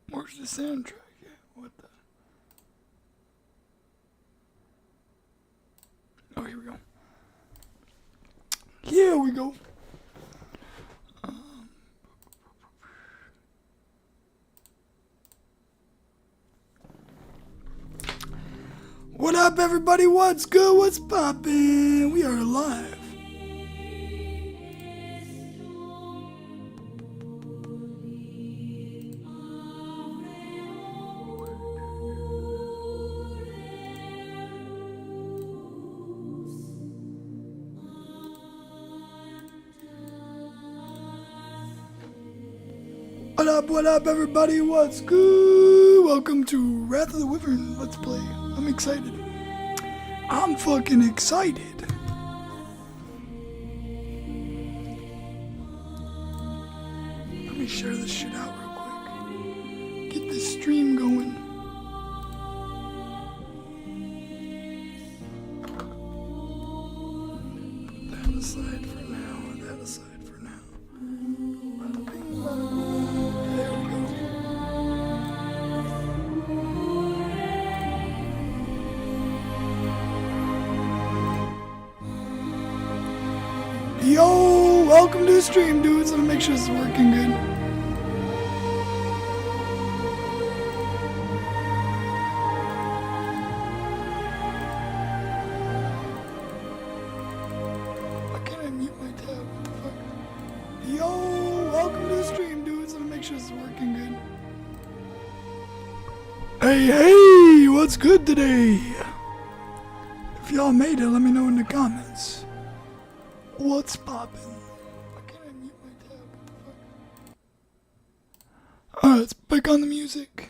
Where's the soundtrack? Yeah, what the? Oh, here we go. Here we go. What up, everybody? What's good? What's poppin'? We are live. What up, everybody? What's good? Welcome to Wrath of the Wyvern Let's Play. I'm excited. I'm fucking excited. Let me share this shit out real quick. Get this stream going. Put that aside for now. Put that aside for now. Bada bing, bada boom. There we go. Yo, welcome to the stream, dudes. Let me make sure this is working good. Why can't I mute my tab? What the fuck? Yo, welcome to the stream, dudes. Let me make sure this is working good. Hey, what's good today? If y'all made it, let me know in the comments. What's poppin'? Why can't I mute my tab? What the fuck? Alright, let's pick on the music.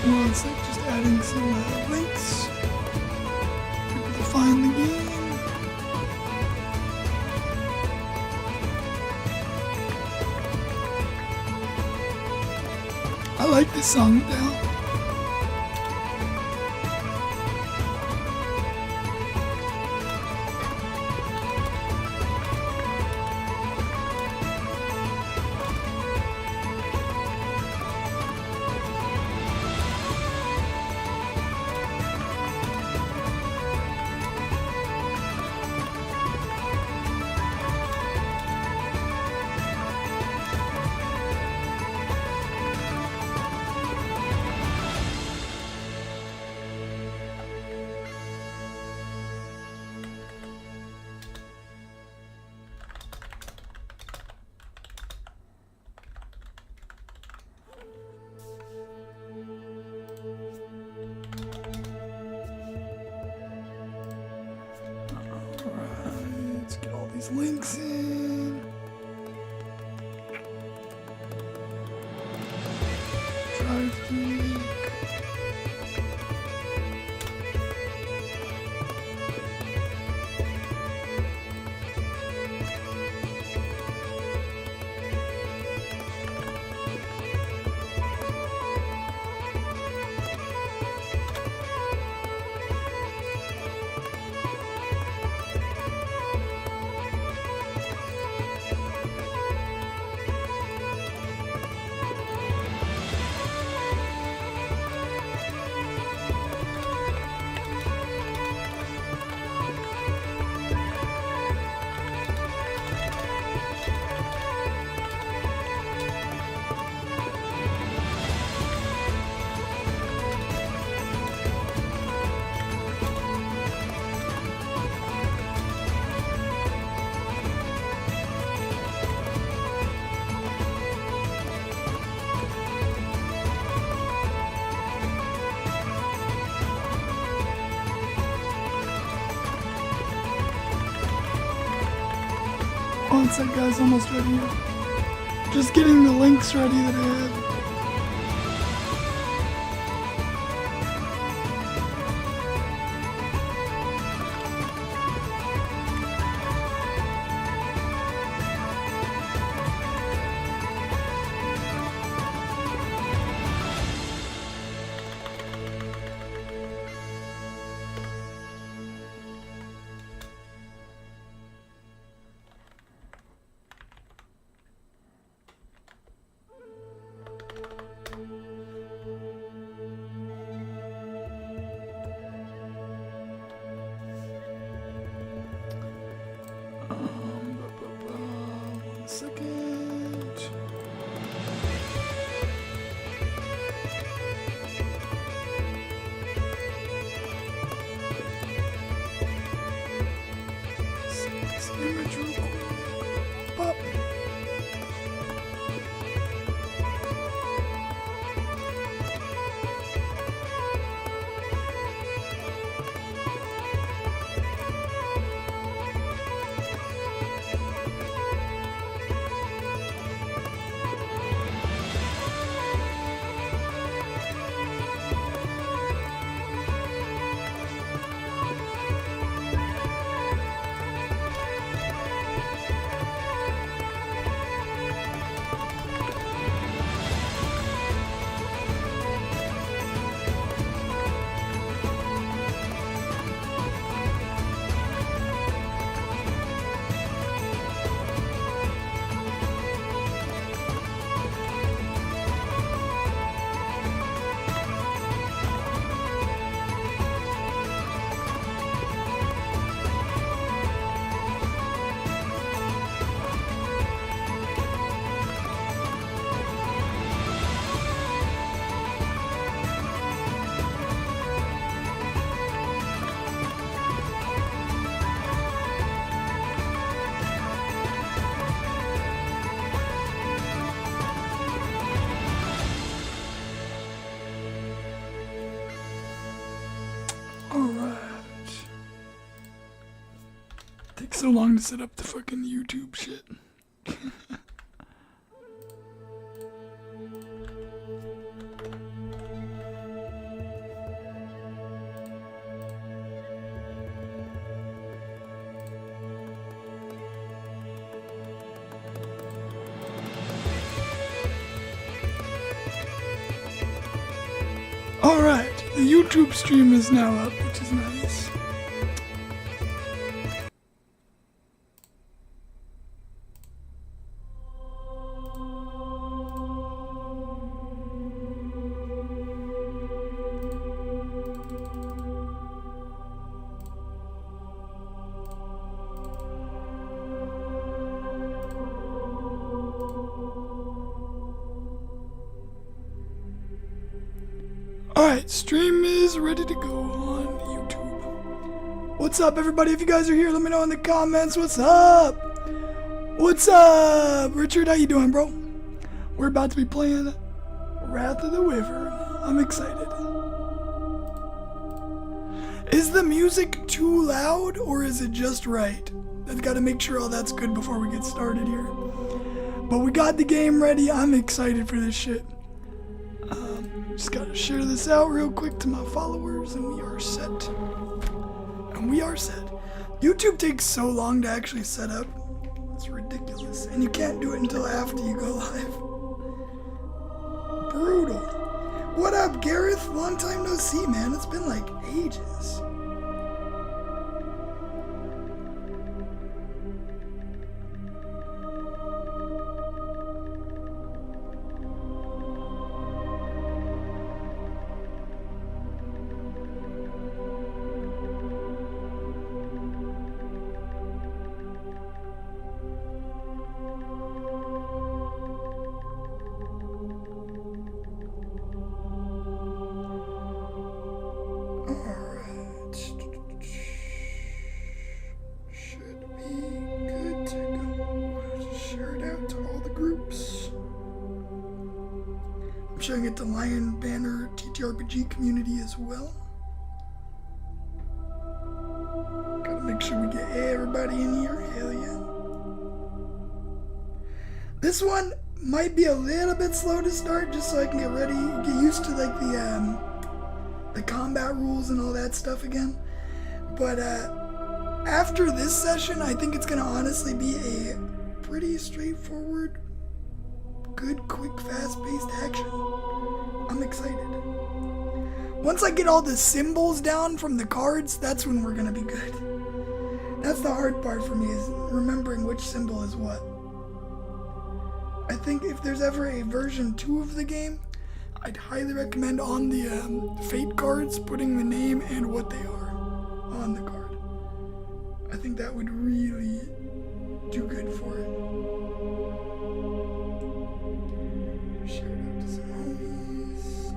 One sec, just adding some links. People to find the game. I like this song now. Let's get all these links in. Drive through link. one sec, guys. Almost ready here. Just getting the links ready that I have. So long to set up the fucking YouTube shit. Alright, the YouTube stream is now up, which is nice. Alright, stream is ready to go on YouTube. What's up, everybody? If you guys are here, let me know in the comments. What's up? What's up? Richard, how you doing, bro? We're about to be playing Wrath of the Wyvern. I'm excited. Is the music too loud, or is it just right? I've got to make sure all that's good before we get started here. But we got the game ready. I'm excited for this shit. Just gotta share this out real quick to my followers, and we are set. And we are set. YouTube takes so long to actually set up. It's ridiculous. And you can't do it until after you go live. Brutal. What up, Gareth? Long time no see, man. It's been like ages. Sharing it to Lion Banner TTRPG community as well. Gotta make sure we get everybody in here. Hell yeah. This one might be a little bit slow to start, just so I can get ready, get used to like the combat rules and all that stuff again. But after this session, I think it's gonna honestly be a pretty straightforward, good, quick, fast-paced action. I'm excited. Once I get all the symbols down from the cards, that's when we're gonna be good. That's the hard part for me, is remembering which symbol is what. I think if there's ever a version 2 of the game, I'd highly recommend on the fate cards putting the name and what they are on the card. I think that would really do good for it. Share it out to some homies.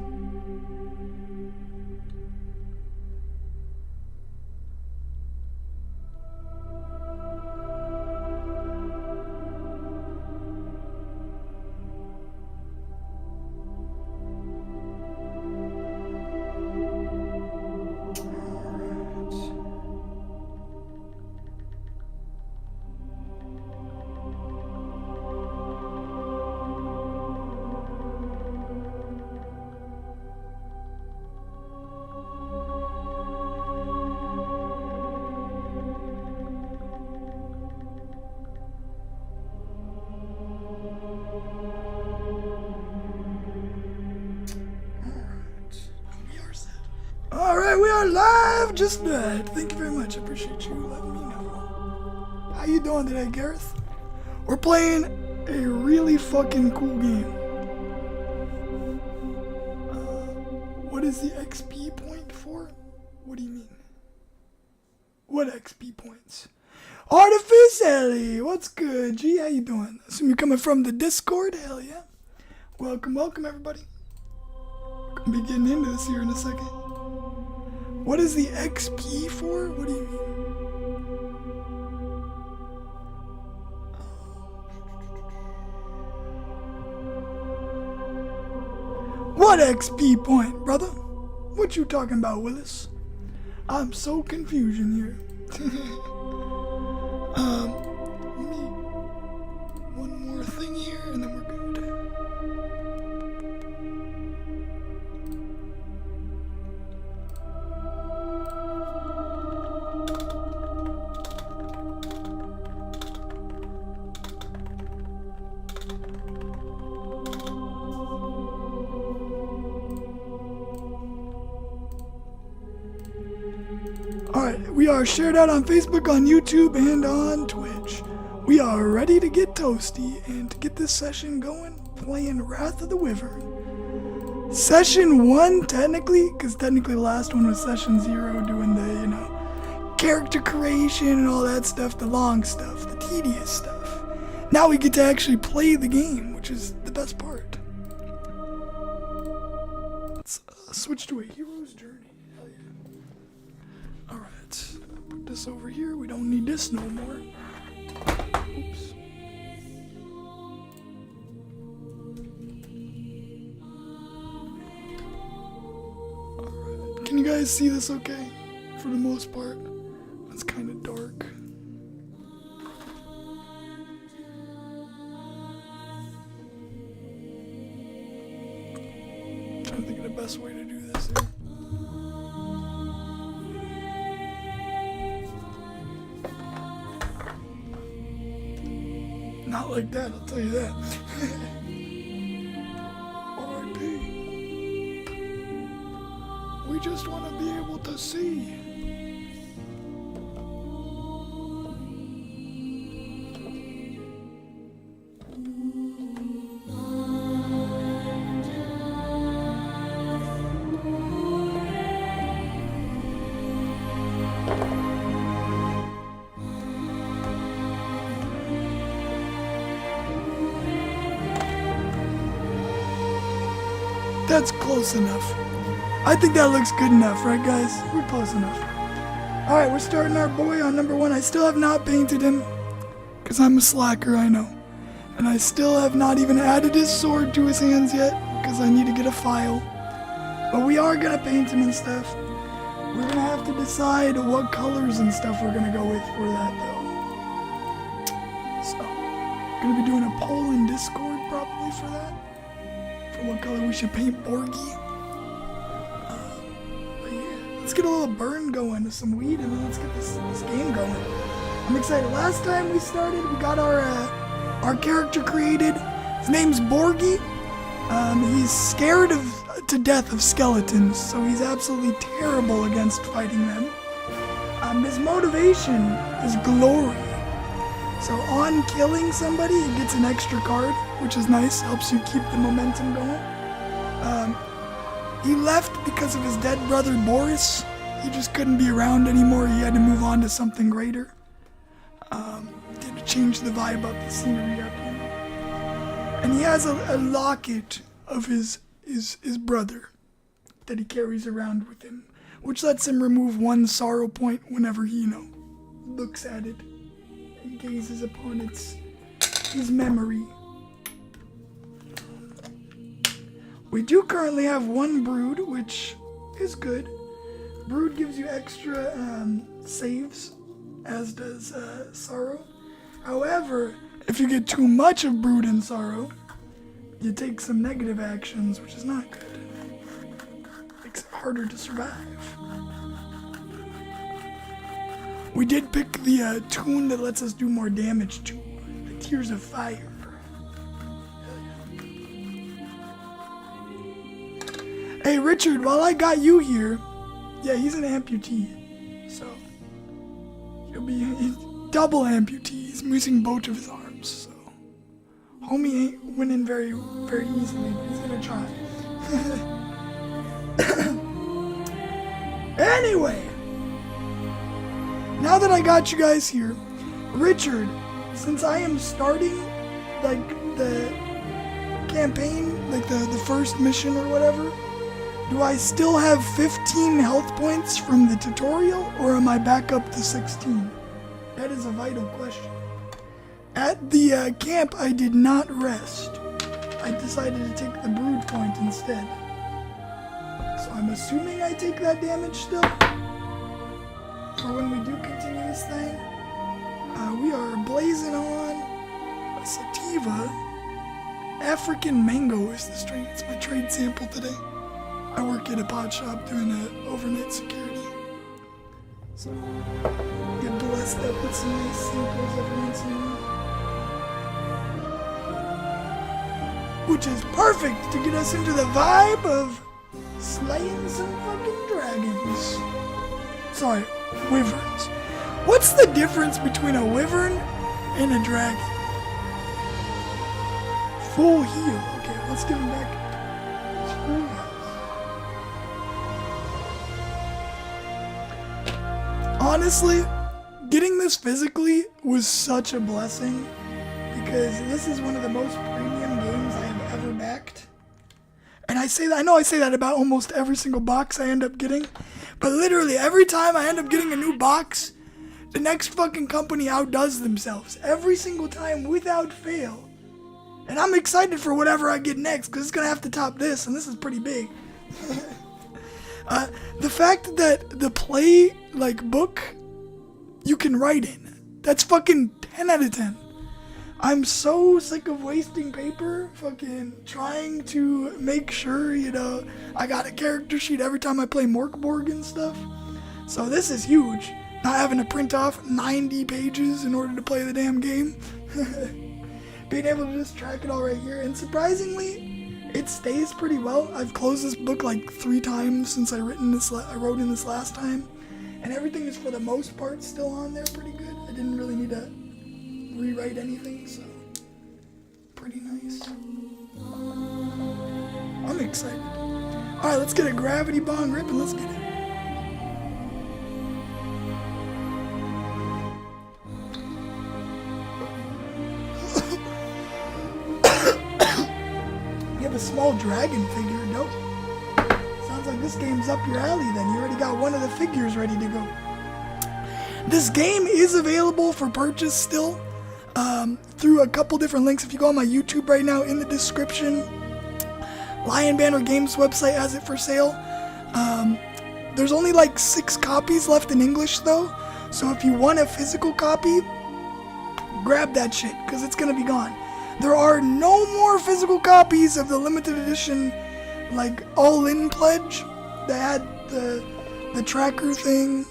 Alright, we are live just right. Thank you very much. I appreciate you letting me know. How you doing today, Gareth? We're playing a really fucking cool game. What is the XP point for? What do you mean? What XP points? Artificially! What's good, G? How you doing? Assume you're coming from the Discord? Hell yeah. Welcome, welcome everybody. We're gonna be getting into this here in a second. What is the XP for? What do you mean? What XP point, brother? What you talking about, Willis? I'm so confusion here. Let me one more thing here and then we're good. Alright, we are shared out on Facebook, on YouTube, and on Twitch. We are ready to get toasty and to get this session going, playing Wrath of the Wyvern. Session 1, technically, because technically the last one was Session 0, doing the, character creation and all that stuff, the long stuff, the tedious stuff. Now we get to actually play the game, which is the best part. Let's switch to a hero's journey. Hell yeah. Alright, put this over here. We don't need this no more. Oops. Alright, can you guys see this okay? For the most part. It's kind of dark. I'm trying to think of the best way to do this here. Not like that, I'll tell you that. R.I.P. We just want to be able to see. That's close enough. I think that looks good enough, right guys? We're close enough. Alright, we're starting our boy on number 1. I still have not painted him, because I'm a slacker, I know. And I still have not even added his sword to his hands yet, because I need to get a file. But we are going to paint him and stuff. We're going to have to decide what colors and stuff we're going to go with for that, though. So, Gonna be doing a poll in Discord probably for that. For what color we should paint Borgi. But yeah, let's get a little burn going with some weed and then let's get this game going. I'm excited. Last time we started, we got our character created. His name's Borgi. He's scared to death of skeletons, so he's absolutely terrible against fighting them. His motivation is glory. So on killing somebody, he gets an extra card, which is nice, helps you keep the momentum going. He left because of his dead brother Boris. He just couldn't be around anymore. He had to move on to something greater. To change the vibe up, the scenery up, you know. And he has a locket of his brother that he carries around with him, which lets him remove one sorrow point whenever he, looks at it and gazes upon his memory. We do currently have one brood, which is good. Brood gives you extra saves, as does sorrow. However, if you get too much of brood and sorrow, you take some negative actions, which is not good. Makes it harder to survive. We did pick the tune that lets us do more damage to the Tears of Fire. Hey Richard, while I got you here, yeah, he's an amputee, so he's double amputee. He's missing both of his arms, so homie ain't winning very, very easily, but he's gonna try. Anyway, now that I got you guys here, Richard, since I am starting the campaign, the first mission or whatever, do I still have 15 health points from the tutorial, or am I back up to 16? That is a vital question. At the camp, I did not rest. I decided to take the brood point instead. So I'm assuming I take that damage still. For when we do continue this thing. We are blazing on a sativa. African mango is the strain. It's my trade sample today. I work at a pot shop doing overnight security. So, get blessed up with some nice samples every once in a while. Which is perfect to get us into the vibe of slaying some fucking dragons. Sorry, wyverns. What's the difference between a wyvern and a dragon? Full heal. Okay, let's give him back. It's full health. Honestly, getting this physically was such a blessing because this is one of the most premium games I have ever backed. And I know I say that about almost every single box I end up getting, but literally every time I end up getting a new box, the next fucking company outdoes themselves every single time without fail. And I'm excited for whatever I get next because it's gonna have to top this, and this is pretty big. The fact that the play book you can write in, that's fucking 10 out of 10. I'm so sick of wasting paper fucking trying to make sure, I got a character sheet every time I play Morkborg and stuff. So this is huge. Not having to print off 90 pages in order to play the damn game. Being able to just track it all right here. And surprisingly, it stays pretty well. I've closed this book 3 times since I wrote in this last time. And everything is for the most part still on there pretty good. I didn't really need to rewrite anything, so pretty nice. I'm excited. Alright, let's get a gravity bong rip and let's get it. You have a small dragon figure, nope. Sounds like this game's up your alley then. You already got one of the figures ready to go. This game is available for purchase still. Through a couple different links. If you go on my YouTube right now, in the description, Lion Banner Games website has it for sale. There's only 6 copies left in English though, so if you want a physical copy, grab that shit because it's gonna be gone. There are no more physical copies of the limited edition, like, all-in pledge that had the tracker thing.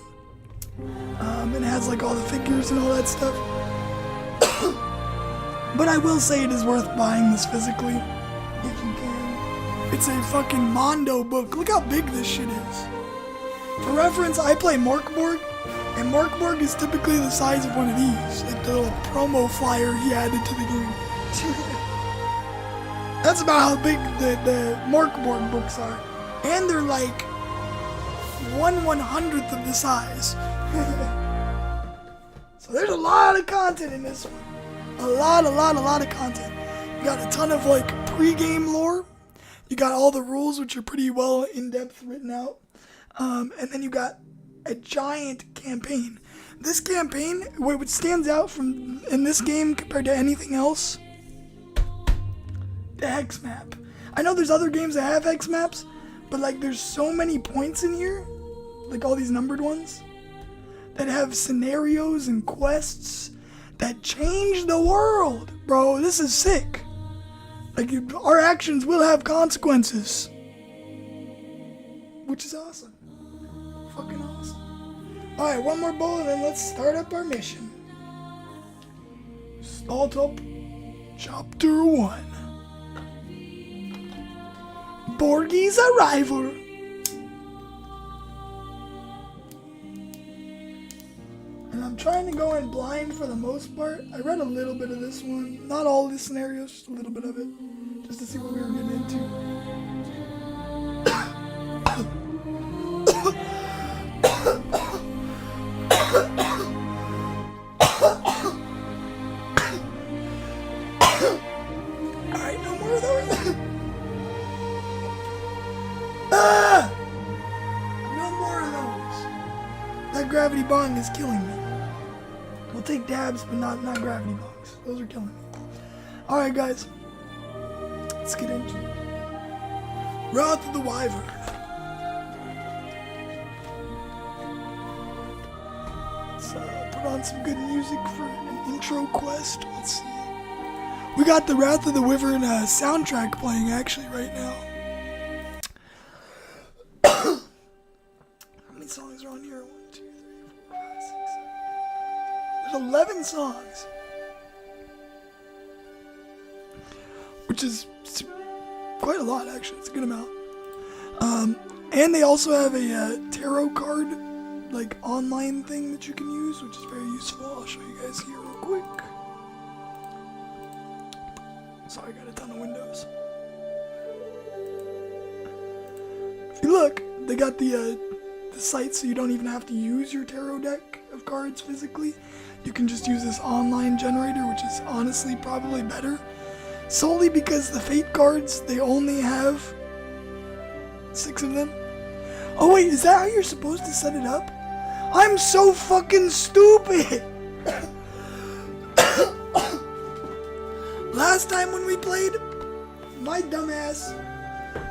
It has, like, all the figures and all that stuff. But I will say it is worth buying this physically, if you can. It's a fucking Mondo book. Look how big this shit is. For reference, I play Morkborg, and Morkborg is typically the size of one of these, like the little promo flyer he added to the game. That's about how big the Morkborg books are. And they're like 1/100th of the size. So there's a lot of content in this one. A lot of content. You got a ton of like pre-game lore. You got all the rules, which are pretty well in-depth written out. And then you got a giant campaign. This campaign, what stands out from in this game compared to anything else, the hex map. I know there's other games that have hex maps, but like there's so many points in here, like all these numbered ones, that have scenarios and quests that change the world. Bro, this is sick. Like, our actions will have consequences. Which is awesome. Fucking awesome. Alright, one more bowl and then let's start up our mission. Start up Chapter 1. Borgi's arrival. And I'm trying to go in blind for the most part. I read a little bit of this one. Not all the scenarios, just a little bit of it. Just to see what we were getting into. Alright, no more of those. No more of those. That gravity bong is killing me. We'll take dabs, but not gravity bongs. Those are killing me. Alright, guys. Let's get into it. Wrath of the Wyvern. Let's put on some good music for an intro quest. Let's see. We got the Wrath of the Wyvern soundtrack playing actually right now. How many songs are on here? 1, 2, 3, 4, 5, 6, 7. There's 11 songs. Which is quite a lot, actually. It's a good amount. And they also have a tarot card, like, online thing that you can use, which is very useful. I'll show you guys here real quick. Sorry, I got a ton of windows. If you look, they got the site so you don't even have to use your tarot deck of cards physically. You can just use this online generator, which is honestly probably better. Solely because the Fate cards, they only have 6 of them. Oh wait, is that how you're supposed to set it up? I'm so fucking stupid! Last time when we played, my dumbass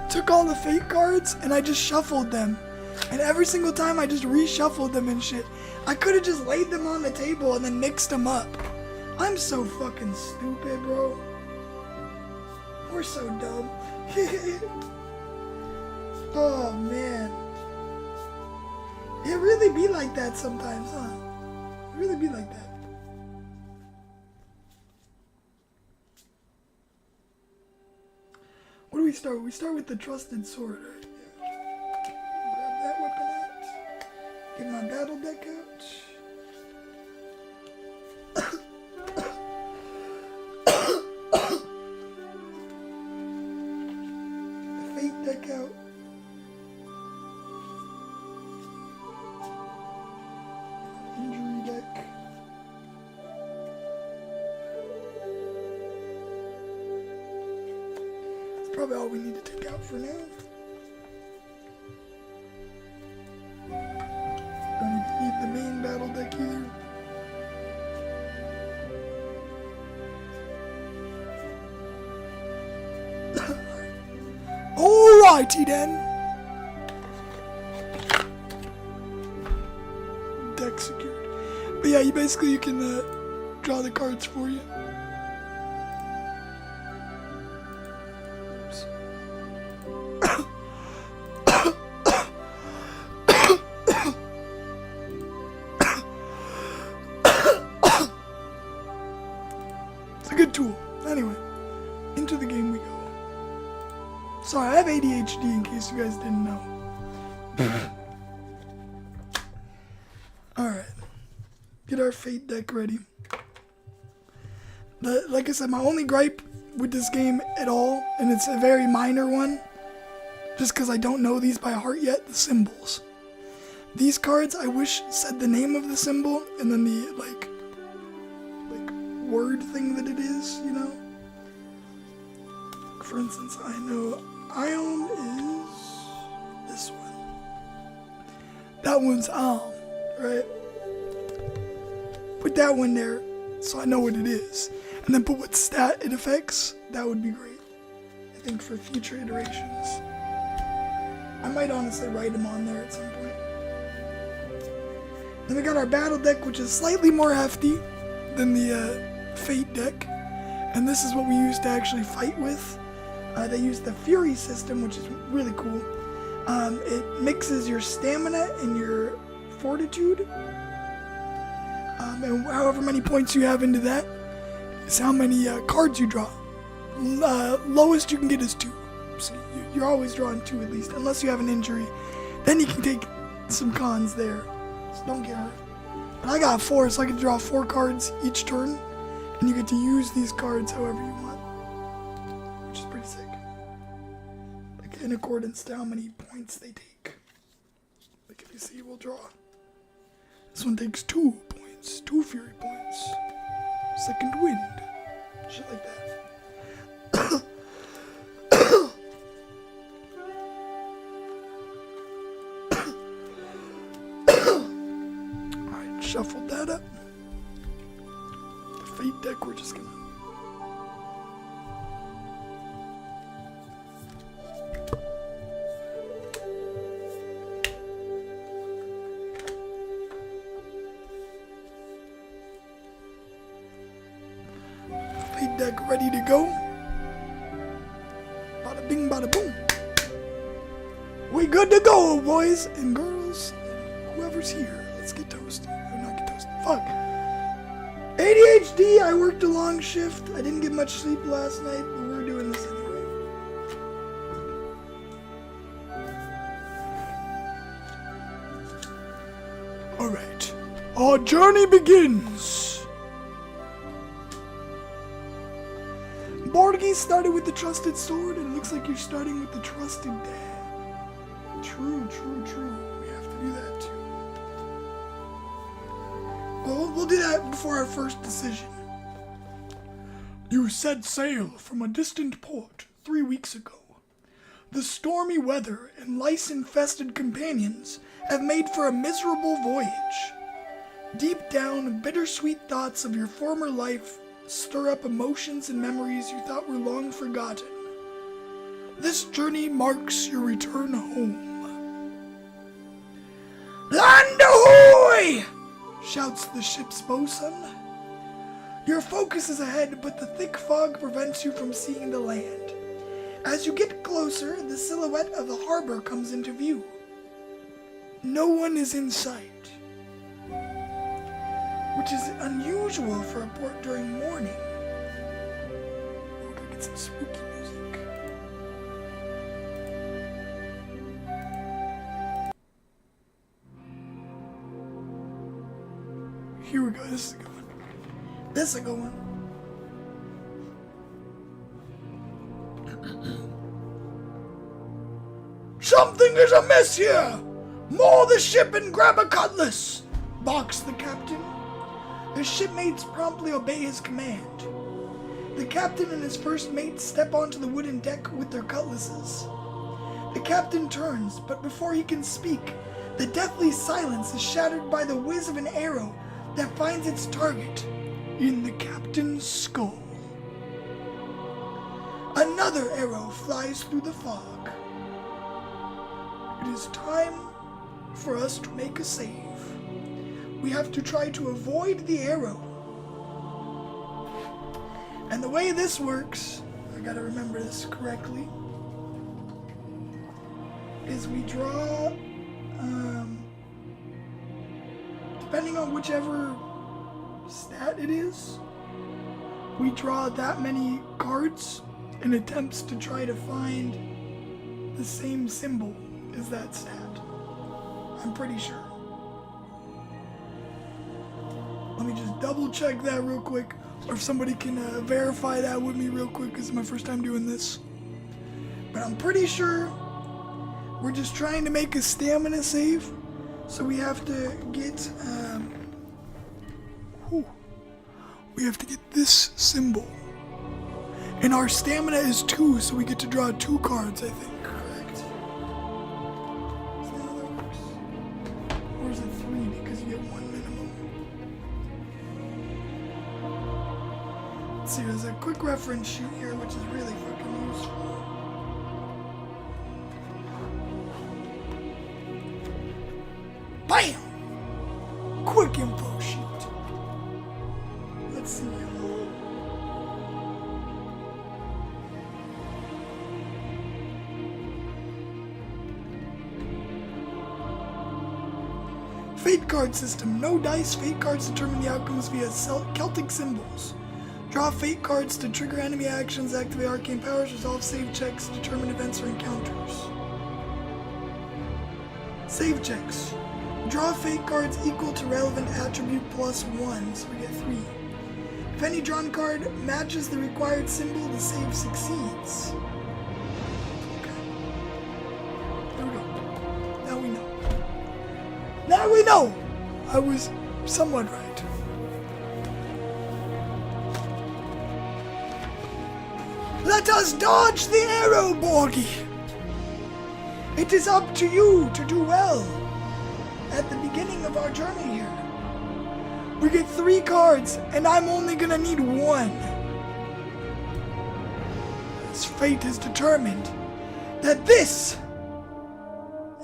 took all the Fate cards and I just shuffled them. And every single time I just reshuffled them and shit. I could have just laid them on the table and then mixed them up. I'm so fucking stupid, bro. We're so dumb. Oh, man. It really be like that sometimes, huh? It really be like that. What do we start with? We start with the trusted sword, right? Yeah. Grab that weapon out. Get my battle deck out. Deck out. Injury deck. That's probably all we need to take out for now. Don't even need the main battle deck either. Alrighty then. Deck secured. But yeah, you can draw the cards for you. good tool. Anyway, into the game we go. Sorry, I have ADHD in case you guys didn't know. Alright. Get our fate deck ready. Like I said, my only gripe with this game at all, and it's a very minor one, just because I don't know these by heart yet, the symbols. These cards, I wish said the name of the symbol, and then the, like word thing that it is, you know? For instance, I know Ion is this one. That one's Alm, right? Put that one there so I know what it is. And then put what stat it affects. That would be great. I think for future iterations. I might honestly write them on there at some point. Then we got our battle deck, which is slightly more hefty than the Fate deck. And this is what we use to actually fight with. They use the Fury system, which is really cool. It mixes your stamina and your fortitude. And however many points you have into that is how many cards you draw. Lowest you can get is 2. So you're always drawing 2 at least, unless you have an injury. Then you can take some cons there. So don't get hurt. But I got 4, so I can draw 4 cards each turn. And you get to use these cards however you want. Which is pretty sick. Like in accordance to how many points they take. Like if you see, we'll draw. This one takes 2 points. 2 Fury points. Second wind. Shit like that. Alright, shuffled that up. The Fate deck, we're just gonna... Fate deck ready to go. Bada bing, bada boom. We good to go, boys and girls. And whoever's here, let's get toasted. Or not get toasted. Fuck. ADHD, I worked a long shift. I didn't get much sleep last night, but we're doing this anyway. Alright. Our journey begins. Borgi started with the trusted sword, and it looks like you're starting with the trusted dad. True, true, true. We have to do that too. Well, we'll do that before our first decision. You set sail from a distant port 3 weeks ago. The stormy weather and lice-infested companions have made for a miserable voyage. Deep down, bittersweet thoughts of your former life stir up emotions and memories you thought were long forgotten. This journey marks your return home. Land ahoy! Shouts the ship's bosun. Your focus is ahead, but the thick fog prevents you from seeing the land. As you get closer, the silhouette of the harbor comes into view. No one is in sight, which is unusual for a port during morning. We're gonna get some spooky music. Here we go, this is a good one. This is a good one. Something is amiss here! Moor the ship and grab a cutlass! Barks the captain. The shipmates promptly obey his command. The captain and his first mate step onto the wooden deck with their cutlasses. The captain turns, but before he can speak, the deathly silence is shattered by the whiz of an arrow that finds its target in the captain's skull. Another arrow flies through the fog. It is time for us to make a save. We have to try to avoid the arrow. And the way this works, I gotta remember this correctly, is we draw, depending on whichever stat it is, we draw that many cards in attempts to try to find the same symbol as that stat. I'm pretty sure. Let me just double check that real quick, or if somebody can verify that with me real quick, because it's my first time doing this. But I'm pretty sure we're just trying to make a stamina save, so we have to get we have to get this symbol. And our stamina is 2, so we get to draw 2 cards, I think. Correct? Is that how that works? Or is it 3 because you get 1 minimum? Let's see, there's a quick reference sheet here, which is really fucking useful. Bam! Quick info sheet. Let's see. Fate card system. No dice. Fate cards determine the outcomes via Celtic symbols. Draw fate cards to trigger enemy actions, activate arcane powers, resolve save checks, determine events or encounters. Save checks. Draw fate cards equal to relevant attribute +1, so we get 3. If any drawn card matches the required symbol, the save succeeds. Okay. There we go. Now we know. Now we know! I was somewhat right. Let us dodge the arrow, Borgi! It is up to you to do well at the beginning of our journey here. We get 3 cards, and I'm only gonna need 1. As fate has determined that this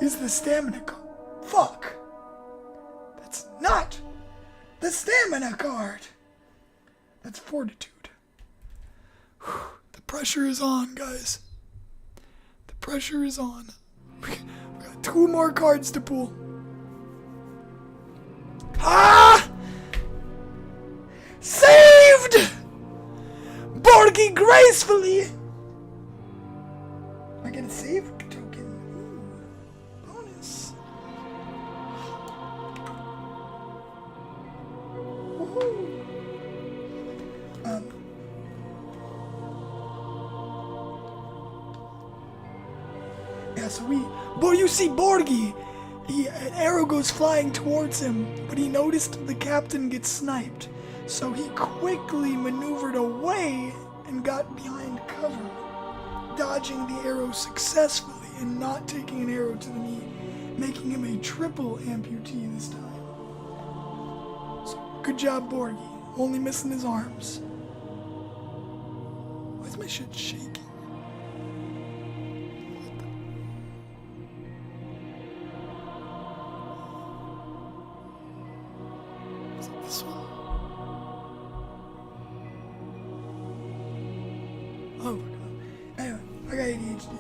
is the stamina card. Fuck! That's not the stamina card! That's fortitude. Whew. The pressure is on, guys. The pressure is on. We got 2 more cards to pull. Ah! Saved! Borgi gracefully! Am I gonna save token? Ooh, bonus. Woohoo! Yeah, so you see Borgi, an arrow goes flying towards him, but he noticed the captain gets sniped. So he quickly maneuvered away and got behind cover, dodging the arrow successfully and not taking an arrow to the knee, making him a triple amputee this time. So, good job, Borgi. Only missing his arms. Why is my shit shaking? Is it this one? Oh my god. Anyway, I got ADHD.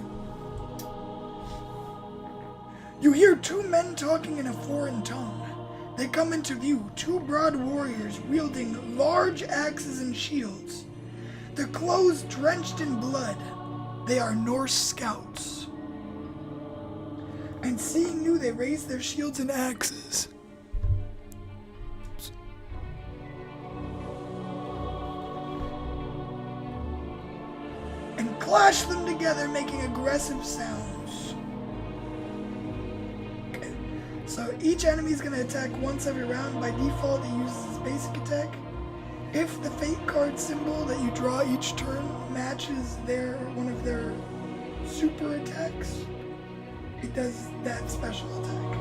You hear 2 men talking in a foreign tongue. They come into view, 2 broad warriors wielding large axes and shields. Their clothes drenched in blood. They are Norse scouts. And seeing you, they raise their shields and axes. And clash them together, making aggressive sounds. Okay. So each enemy is going to attack once every round. By default, it uses its basic attack. If the fate card symbol that you draw each turn matches one of their super attacks, it does that special attack.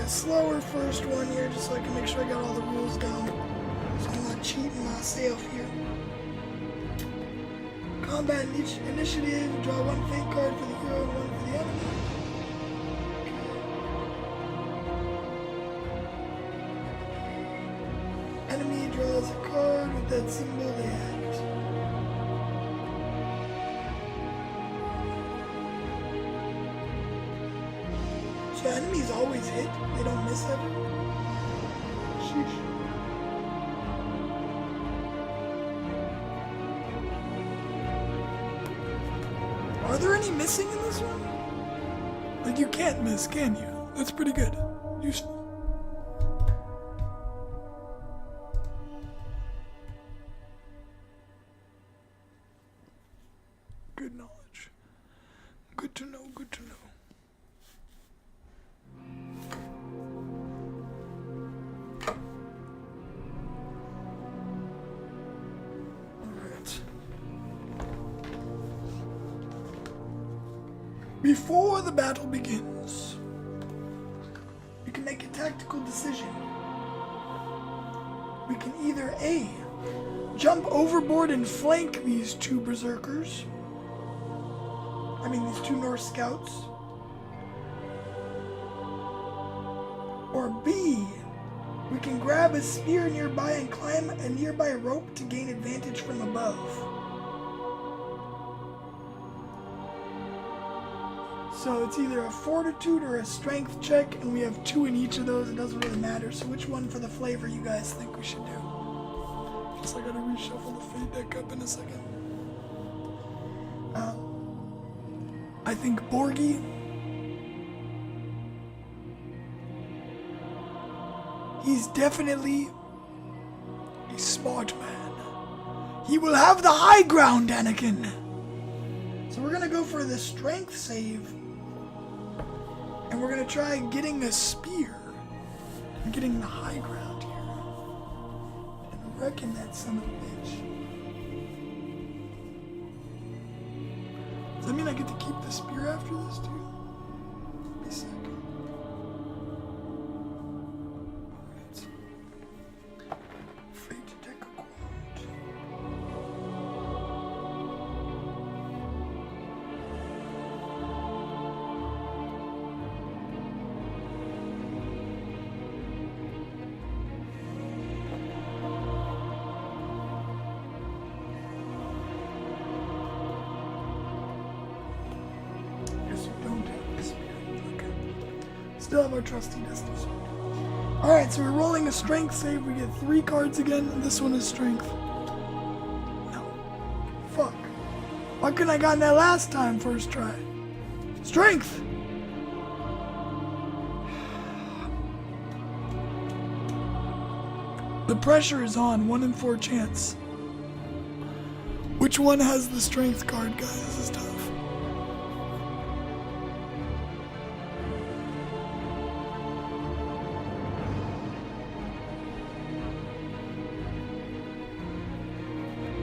Slower first one here, just so I can make sure I got all the rules down, so I'm not cheating myself here. Combat initiative, draw one fate card for the hero and one for the enemy. Enemy draws a card with that symbol they act. So enemies always hit, they don't miss ever. Sheesh. Are there any missing in this one? Like, you can't miss, can you? That's pretty good. Useful. Good knowledge. Good to know, good to know. Before the battle begins, we can make a tactical decision. We can either A, jump overboard and flank these two berserkers. These two Norse scouts. Or B, we can grab a spear nearby and climb a nearby rope to gain advantage from above. So it's either a fortitude or a strength check, and we have 2 in each of those. It doesn't really matter. So which one for the flavor you guys think we should do? Guess I gotta reshuffle the fate deck up in a second. I think Borgi. He's definitely a smart man. He will have the high ground, Anakin. So we're gonna go for the strength save. And we're gonna try getting a spear and getting the high ground here. And wrecking that son of a bitch. Does that mean I get to keep the spear after this too? Be sick. Alright. Fate deck acquired. Still have our trusty dusty sword. Alright, so we're rolling a strength save. We get 3 cards again, and this one is strength. No. Fuck. Why couldn't I gotten that last time, first try? Strength! The pressure is on, 1 in 4 chance. Which one has the strength card, guys? This is tough.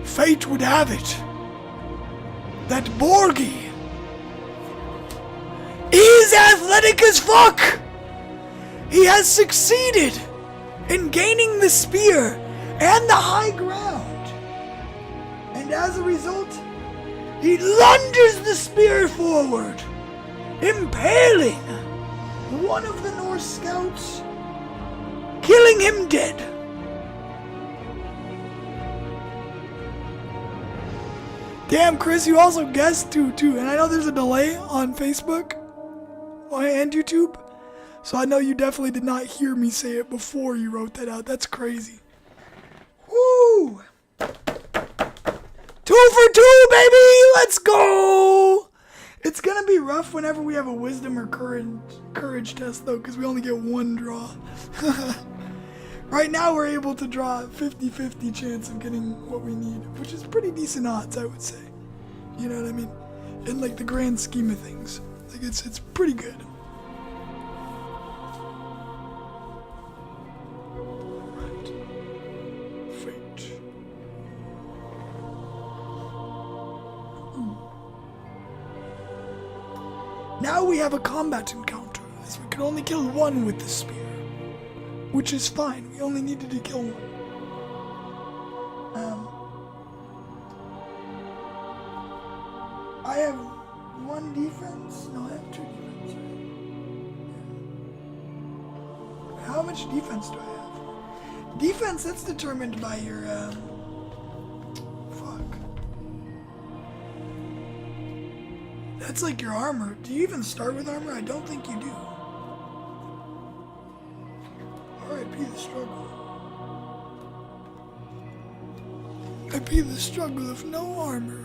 Fate would have it that Borgi is athletic as fuck! He has succeeded in gaining the spear and the high ground. And as a result, he lunges the spear forward, impaling one of the Norse scouts, killing him dead. Damn, Chris, you also guessed too. And I know there's a delay on Facebook and YouTube, so I know you definitely did not hear me say it before you wrote that out. That's crazy. Woo! 2 for 2, baby! Let's go! It's gonna be rough whenever we have a wisdom or courage test, though, because we only get 1 draw. Right now we're able to draw a 50-50 chance of getting what we need, which is pretty decent odds, I would say. You know what I mean? In like the grand scheme of things. Like it's pretty good. Right. Fate. Now we have a combat encounter, as we can only kill 1 with the spear. Which is fine, we only needed to kill 1. I have 1 defense. No, I have 2 defense. Right? Yeah. How much defense do I have? Defense, that's determined by your, fuck. That's like your armor. Do you even start with armor? I don't think you do. R.I.P. the struggle. R.I.P. the struggle of no armor.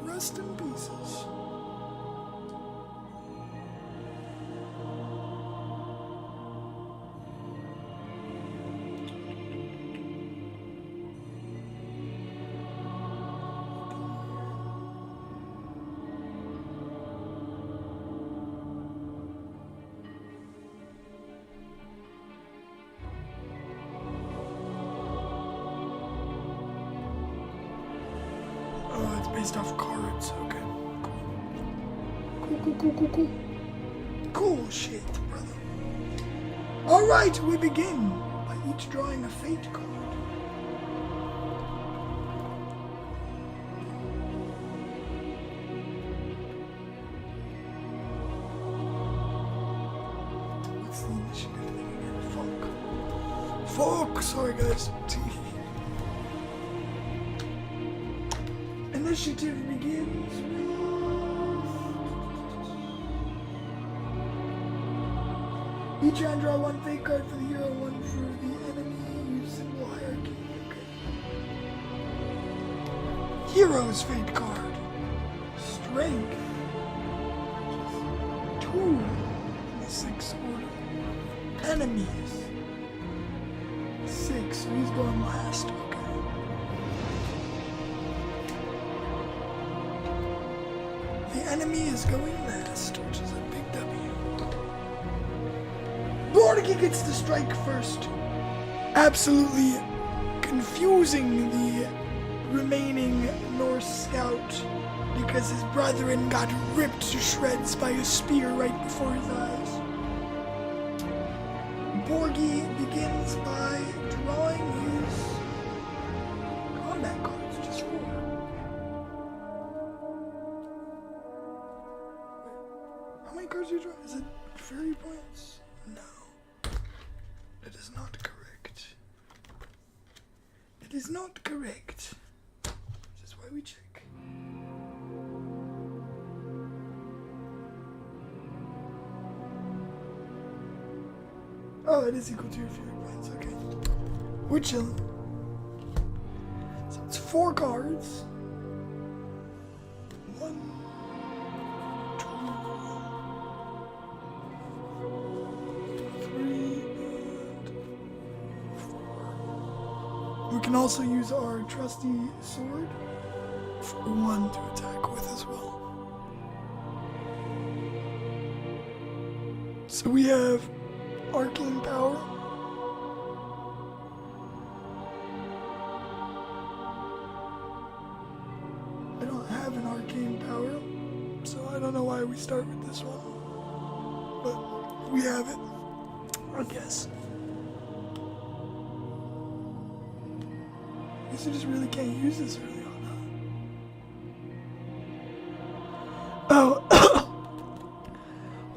Rest in pieces. Based off cards, okay. Cool. Cool shit, brother. Alright, we begin by each drawing a fate card. What's the initiative thing again? Fuck! Sorry guys. Initiative begins with... Each hand draw 1 fate card for the hero, 1 for the enemy. Use symbol hierarchy. Okay. Hero's fate card. Strength. 2 in the 6th order. Enemies. 6, so he's going last. Enemy is going last, which is a big W. Borgi gets to strike first, absolutely confusing the remaining Norse scout because his brethren got ripped to shreds by a spear right before his eyes. Borgi begins by drawing his combat cards, just 4. How many cards do you draw? Is it fairy points? No. That is not correct. It is not correct. Which is why we check. Oh, it is equal to your fairy points. Okay. We're chilling. So it's 4 cards. 1, 2, 3, and 4. We can also use our trusty sword for 1 to attack with as well. So we have arcane power. I don't have an arcane power, so I don't know why we start with this one. But we have it, I guess. I guess I just really can't use this early on, huh? Oh.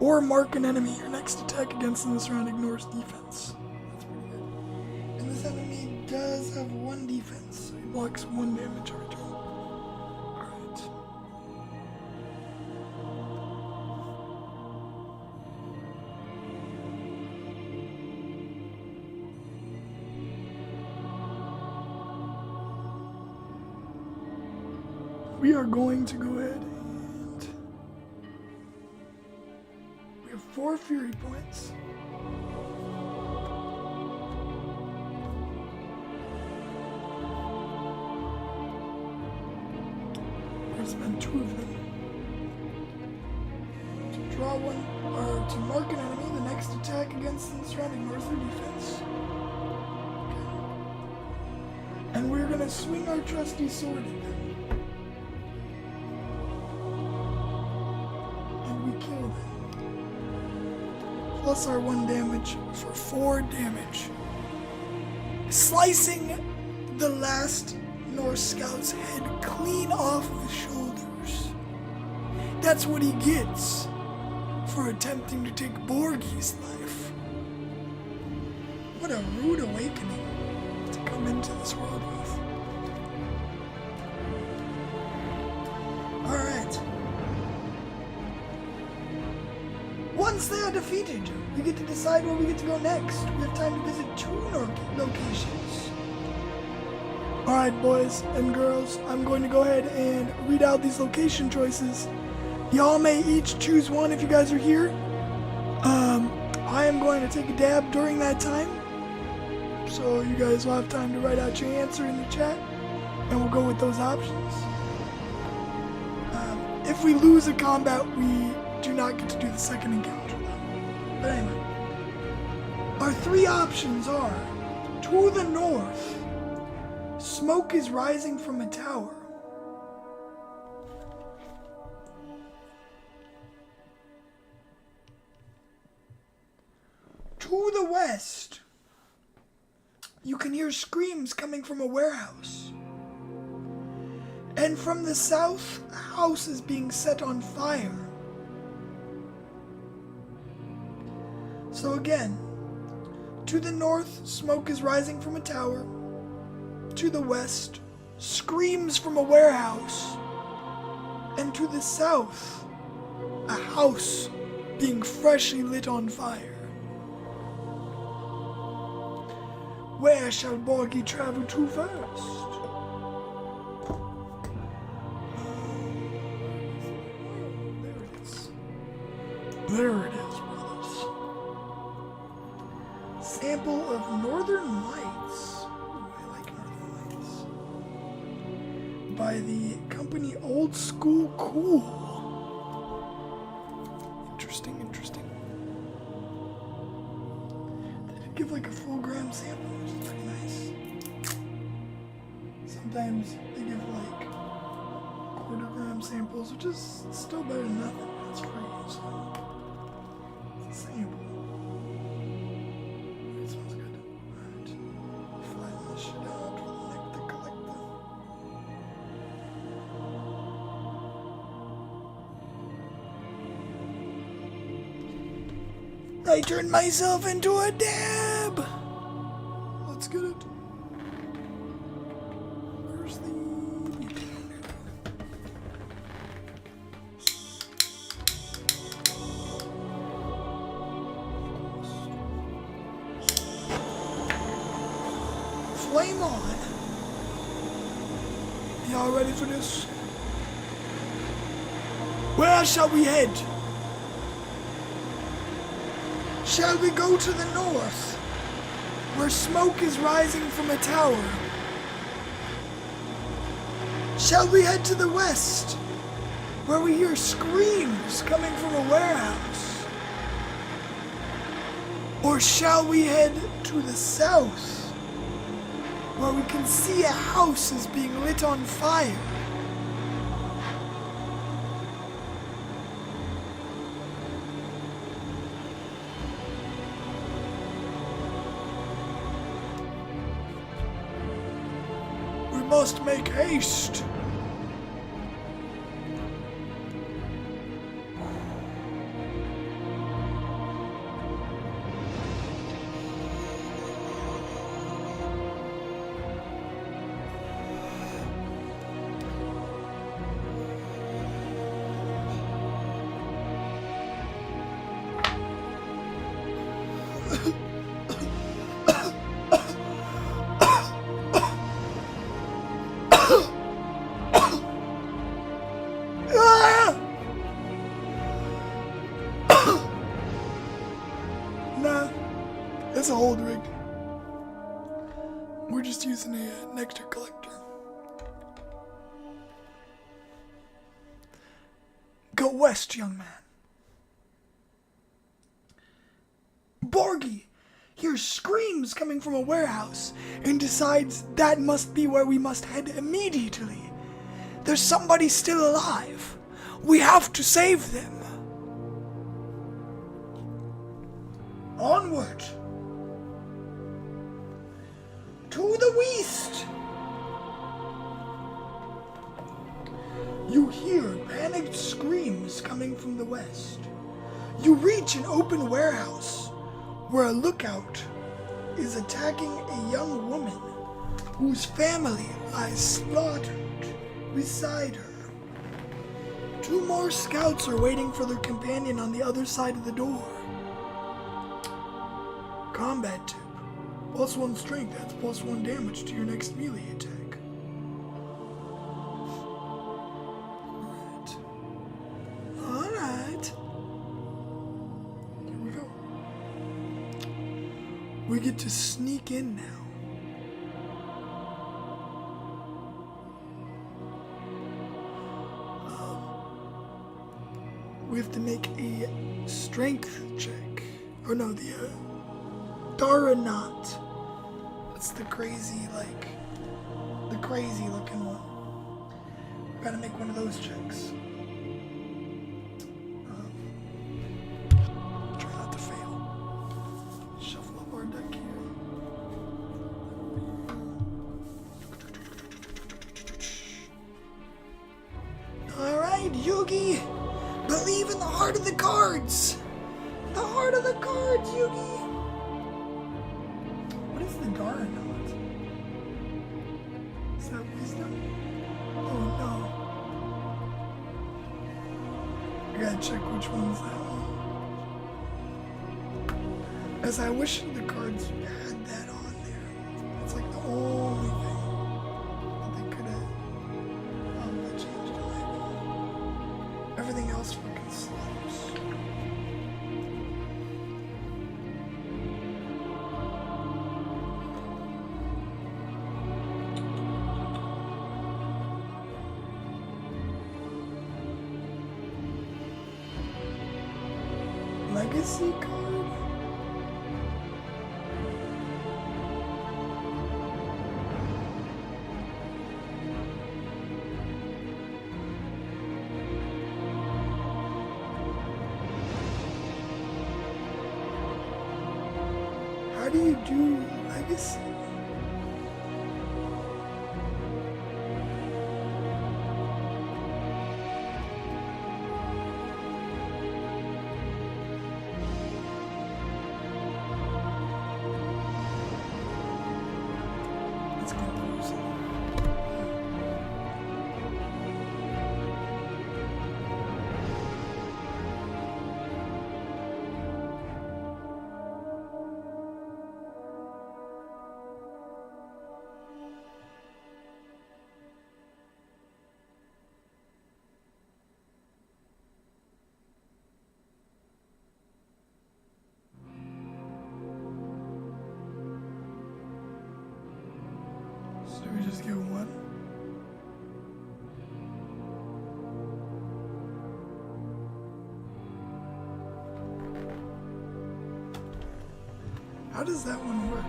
Or mark an enemy. Your next attack against them this round ignores defense. That's pretty good. And this enemy does have 1 defense, so he blocks 1 damage every turn. Alright. We are going to go ahead. 4 fury points. We're going to spend 2 of them. To draw 1, or to mark an enemy, the next attack against them surrounding ignores their defense. Okay. And we're going to swing our trusty sword at them. And we kill them. Plus our 1 damage for 4 damage. Slicing the last Norse scout's head clean off the shoulders. that's what he gets for attempting to take Borgi's life. What a rude awakening to come into this world with. Alright. Once they are defeated, we get to decide where we get to go next. We have time to visit 2 locations. Alright, boys and girls, I'm going to go ahead and read out these location choices. Y'all may each choose one if you guys are here. I am going to take a dab during that time, so you guys will have time to write out your answer in the chat, and we'll go with those options. If we lose a combat, we do not get to do the second encounter, though. But anyway, our 3 options are: to the north, smoke is rising from a tower. To the west, you can hear screams coming from a warehouse. And from the south, a house is being set on fire. So again, to the north, smoke is rising from a tower. To the west, screams from a warehouse. And to the south, a house being freshly lit on fire. Where shall Borgi travel to first? There it is, brothers. Sample of Northern Lights. Ooh, I like Northern Lights. By the company Old School Cool. Interesting, interesting. They did give like a full gram sample, which is pretty nice. Sometimes they give like quarter-gram samples, which is still better than nothing. That's free, so it's a sample. It smells good. Alright. Flatten this shit out for the nectar collector. I turned myself into a dab! Let's get it. Where's the... Flame on. Y'all ready for this? Where shall we head? Shall we go to the north, where smoke is rising from a tower? Shall we head to the west, where we hear screams coming from a warehouse? Or shall we head to the south, where we can see a house is being lit on fire? We must make haste. Nah, it's a hold rig. We're just using a nectar collector. Go west, young man. Borgi hears screams coming from a warehouse and decides that must be where we must head immediately. There's somebody still alive. We have to save them. Onward. To the west. You hear panicked screams coming from the west. You reach an open warehouse where a lookout is attacking a young woman whose family lies slaughtered beside her. 2 more scouts are waiting for their companion on the other side of the door. Combat tip. +1 strength adds +1 damage to your next melee attack. Alright. Here we go. We get to sneak in now. We have to make a strength check. Or no, the Dara knot. That's the crazy, the crazy looking one. We gotta make one of those checks. Try not to fail. Shuffle up our deck here. Alright, Yugi! Believe in the heart of the cards! The heart of the cards, Yugi! What is the Dara knot? Is that wisdom? Oh no. I gotta check which one's that one. As I wish the cards had that on there. It's like the only thing that they could have changed to like. Everything else fucking slaps. Legacy card? How do you do legacy? That's confusing. So we just get one? How does that one work?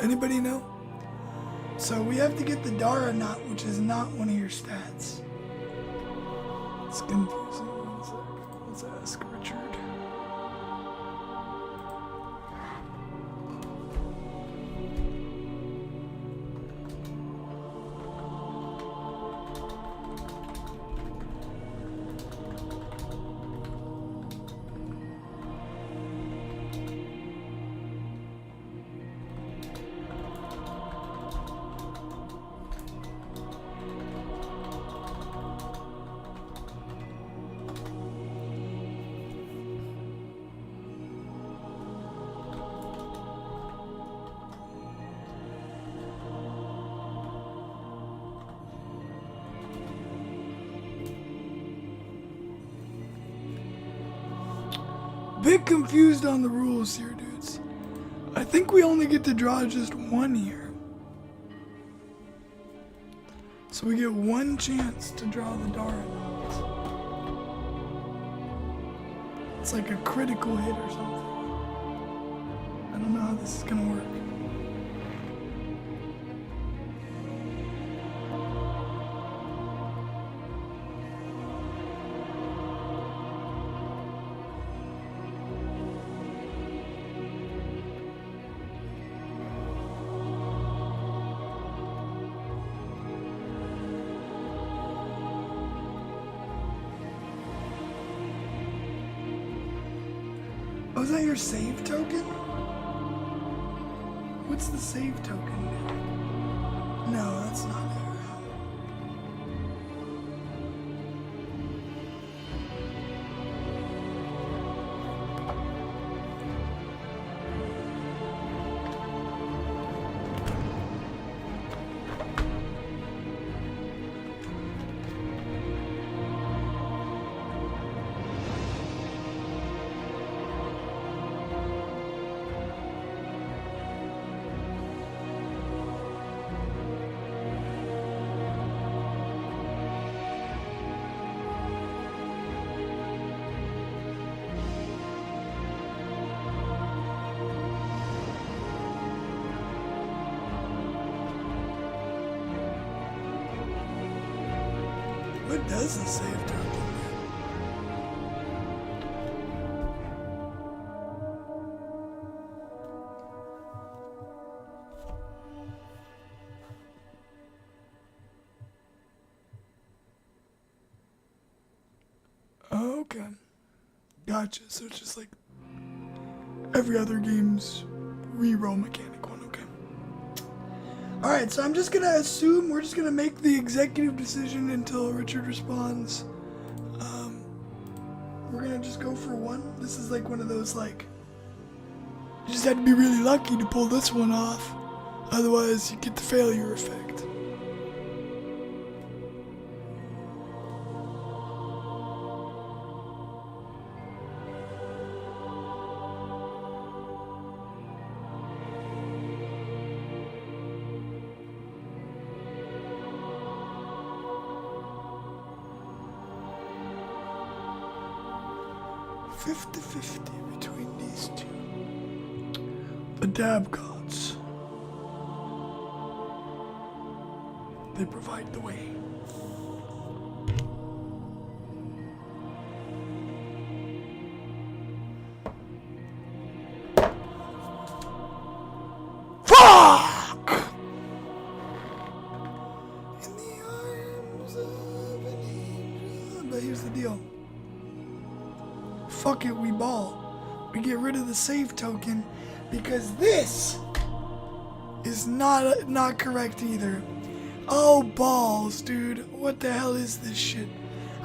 Anybody know? So we have to get the Dara knot, which is not one of your stats. It's confusing. One sec. Let's ask Richard. Bit confused on the rules here, dudes. I think we only get to draw just one here. So we get one chance to draw the Dara knot. It's like a critical hit or something. I don't know how this is gonna work. Oh, is that your save token? What's the save token? No, that's not it. What does the save token do? Oh, okay. Gotcha. So it's just like every other game's reroll mechanic one. Okay. Alright, so I'm just gonna assume we're just gonna make the executive decision until Richard responds. We're gonna just go for one. This is like one of those, like, you just had to be really lucky to pull this one off. Otherwise, you get the failure effect. Fifty-50 between these two. The dab gods. They provide the way. Fuck! In the arms of an angel. But here's the deal. Fuck it, we ball. We get rid of the save token because this is not correct either. Oh, balls, dude. What the hell is this shit?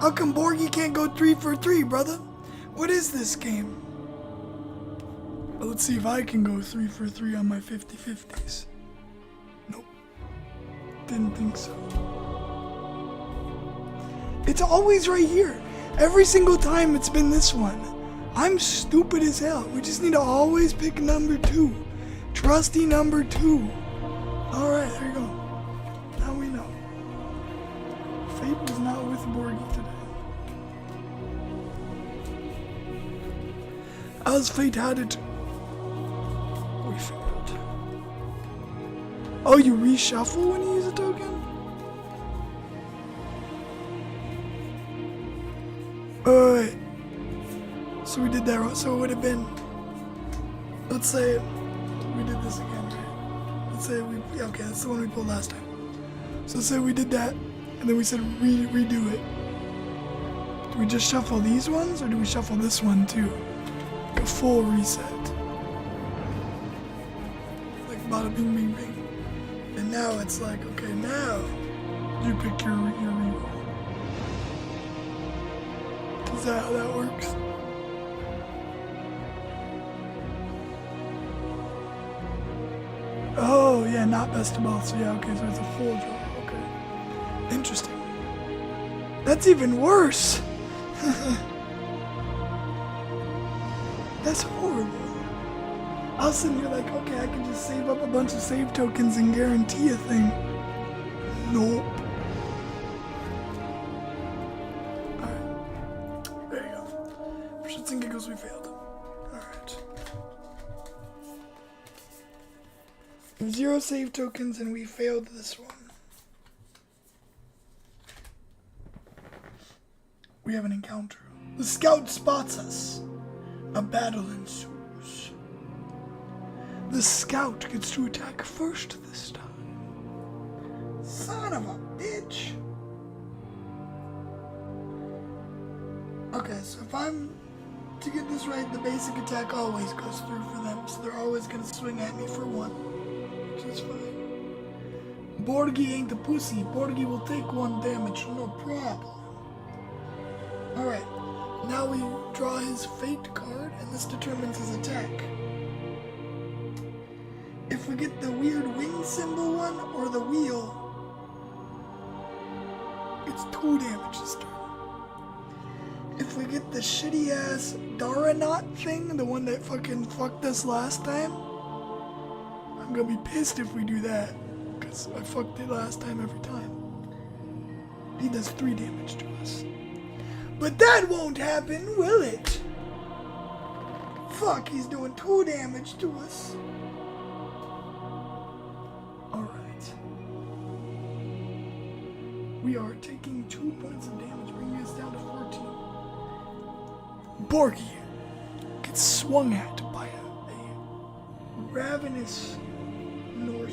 How come Borgi can't go 3 for 3, brother? What is this game? Well, let's see if I can go 3 for 3 on my 50-50s. Nope. Didn't think so. It's always right here. Every single time it's been this one. I'm stupid as hell. We just need to always pick number 2. Trusty number 2. Alright, there you go. Now we know. Fate was not with Borgi today. As fate had it, we failed. Oh, you reshuffle when you use a token? Wait. So we did that wrong. So it would have been, let's say we did this again, right? Let's say okay, that's the one we pulled last time. So let's say we did that, and then we said redo it. Do we just shuffle these ones, or do we shuffle this one too? Like a full reset. Like bada bing bing bing. And now it's like, okay, now you pick your reroll. Is that how that works? Oh, yeah, not best of both. So, yeah, okay, so it's a full draw. Okay. Interesting. That's even worse. That's horrible. I was sitting here like, okay, I can just save up a bunch of save tokens and guarantee a thing. Nope. And giggles, we failed. Alright. 0 save tokens and we failed this one. We have an encounter. The scout spots us. A battle ensues. The scout gets to attack first this time. Son of a bitch. Okay, so if I'm to get this right, the basic attack always goes through for them, so they're always gonna swing at me for 1, which is fine. Borgi ain't a pussy. Borgi will take 1 damage, no problem. Alright, now we draw his fate card, and this determines his attack. If we get the weird wing symbol one, or the wheel, it's 2 damage this turn. If we get the shitty ass Daranot thing, the one that fucking fucked us last time, I'm gonna be pissed if we do that, because I fucked it last time every time. He does 3 damage to us. But that won't happen, will it? Fuck, he's doing 2 damage to us. Alright. We are taking 2 points of damage, bringing us down to 14. Borgi gets swung at by a ravenous Norse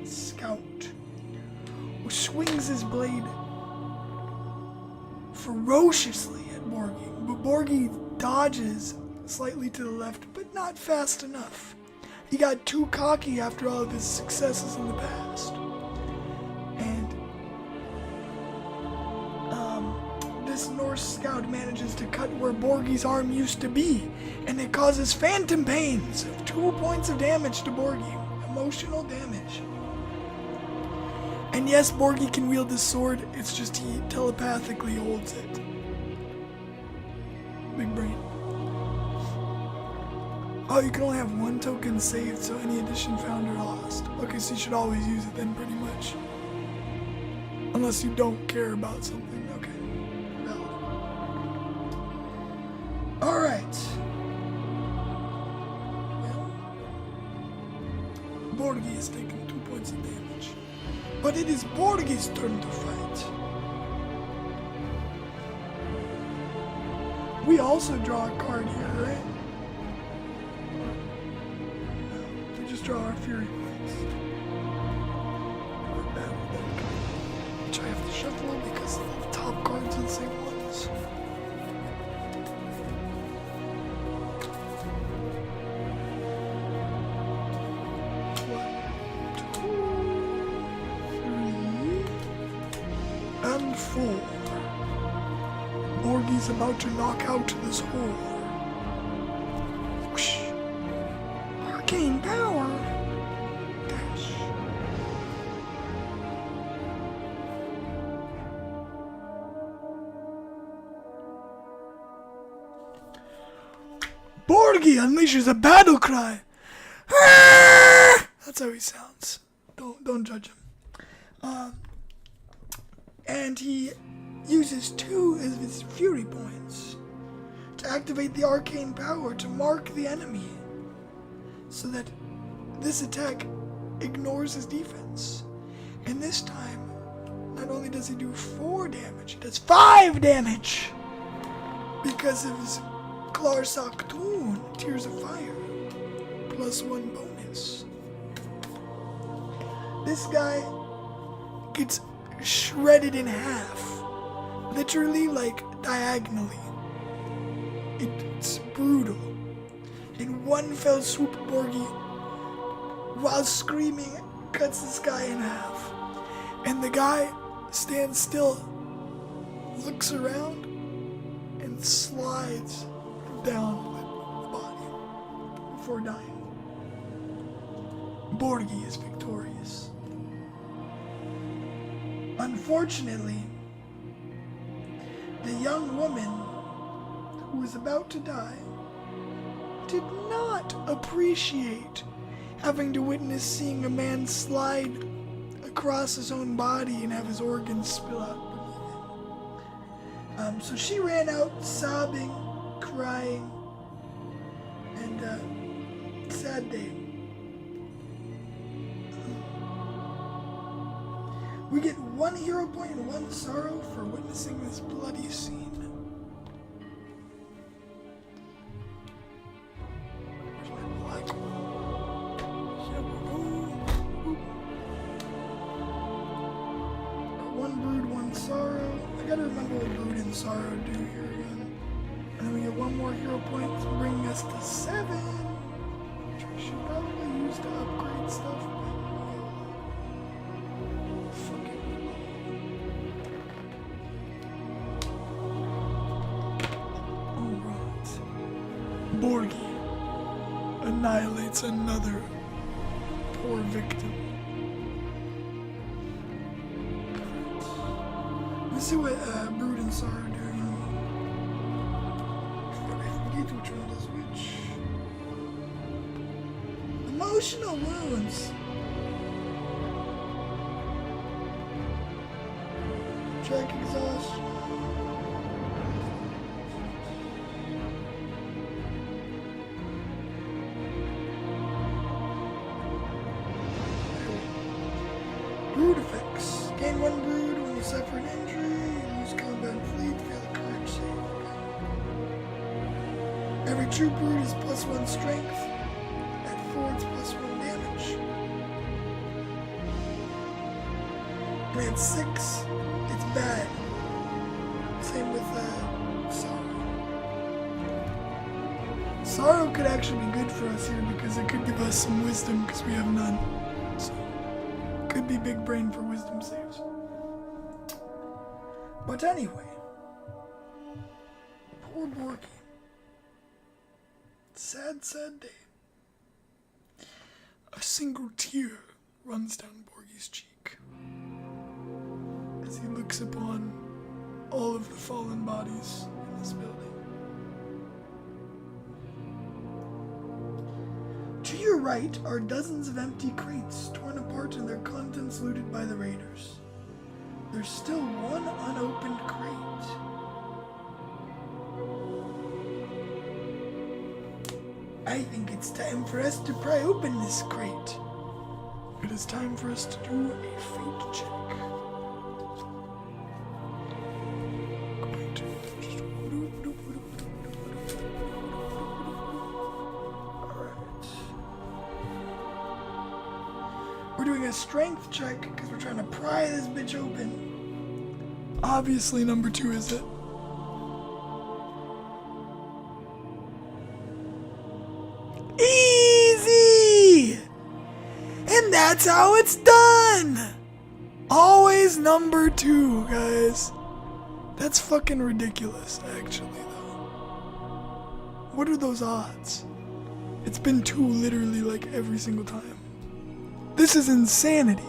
scout who swings his blade ferociously at Borgi. But Borgi dodges slightly to the left, but not fast enough. He got too cocky after all of his successes in the past. And this Norse scout manages to cut where Borgi's arm used to be, and it causes phantom pains of 2 points of damage to Borgi. Emotional damage. And yes, Borgi can wield this sword, it's just he telepathically holds it. Big brain. Oh, you can only have 1 token saved, so any addition found or lost. Okay, so you should always use it then, pretty much. Unless you don't care about something, okay. Valid. Alright. Well, Borgi is taking 2 points of damage. But it is Borgi's turn to fight. We also draw a card here, right? No, we just draw our Fury points. Or battle deck. Which I have to shuffle because the top cards are the same ones. And 4. Borgi's about to knock out this hole. Whoosh. Arcane power. Dash. Borgi unleashes a battle cry. Ah! That's how he sounds. Don't judge him. And he uses 2 of his Fury points to activate the arcane power to mark the enemy, so that this attack ignores his defense. And this time, not only does he do 4 damage, he does 5 damage because of his Klarsak Toon, Tears of Fire, +1 bonus. This guy gets shredded in half, literally, like, diagonally. It's brutal. In one fell swoop, Borgi, while screaming, cuts this guy in half. And the guy stands still, looks around, and slides down with the body before dying. Borgi is victorious. Unfortunately, the young woman who was about to die did not appreciate having to witness seeing a man slide across his own body and have his organs spill out beneath him. So she ran out sobbing, crying, and sad day. We get 1 hero point and 1 sorrow for witnessing this bloody scene. Where's my black one? Here we go. Got 1 brood, 1 sorrow. I gotta remember what brood and sorrow do here again. And then we get 1 more more hero points, bringing us to 7. Which we should probably use to upgrade stuff. Fuck it. Alright. Borgi annihilates another poor victim. Let's see what Brood and Sar are doing. I forget which one does which. Emotional wounds. Track exhaustion. Brood effects. Gain 1 brood when you suffer an injury. You lose combat and flee to fail the courage save. Every true brood is +1 strength. At 4, it's +1 damage. And at 6, it's bad. Same with Sorrow. Sorrow could actually be good for us here because it could give us some wisdom because we have none. So, could be big brain for wisdom saves. But anyway, poor Borgi. Sad, sad day. A single tear runs down Borgi's cheek as he looks upon all of the fallen bodies in this building. To your right are dozens of empty crates torn apart and their contents looted by the raiders. There's still one unopened crate. I think it's time for us to pry open this crate. It is time for us to do a fate check. We're doing a strength check because we're trying to pry this bitch open. Obviously, number 2 is it. Easy! And that's how it's done! Always number 2, guys. That's fucking ridiculous, actually, though. What are those odds? It's been 2 literally like every single time. This is insanity.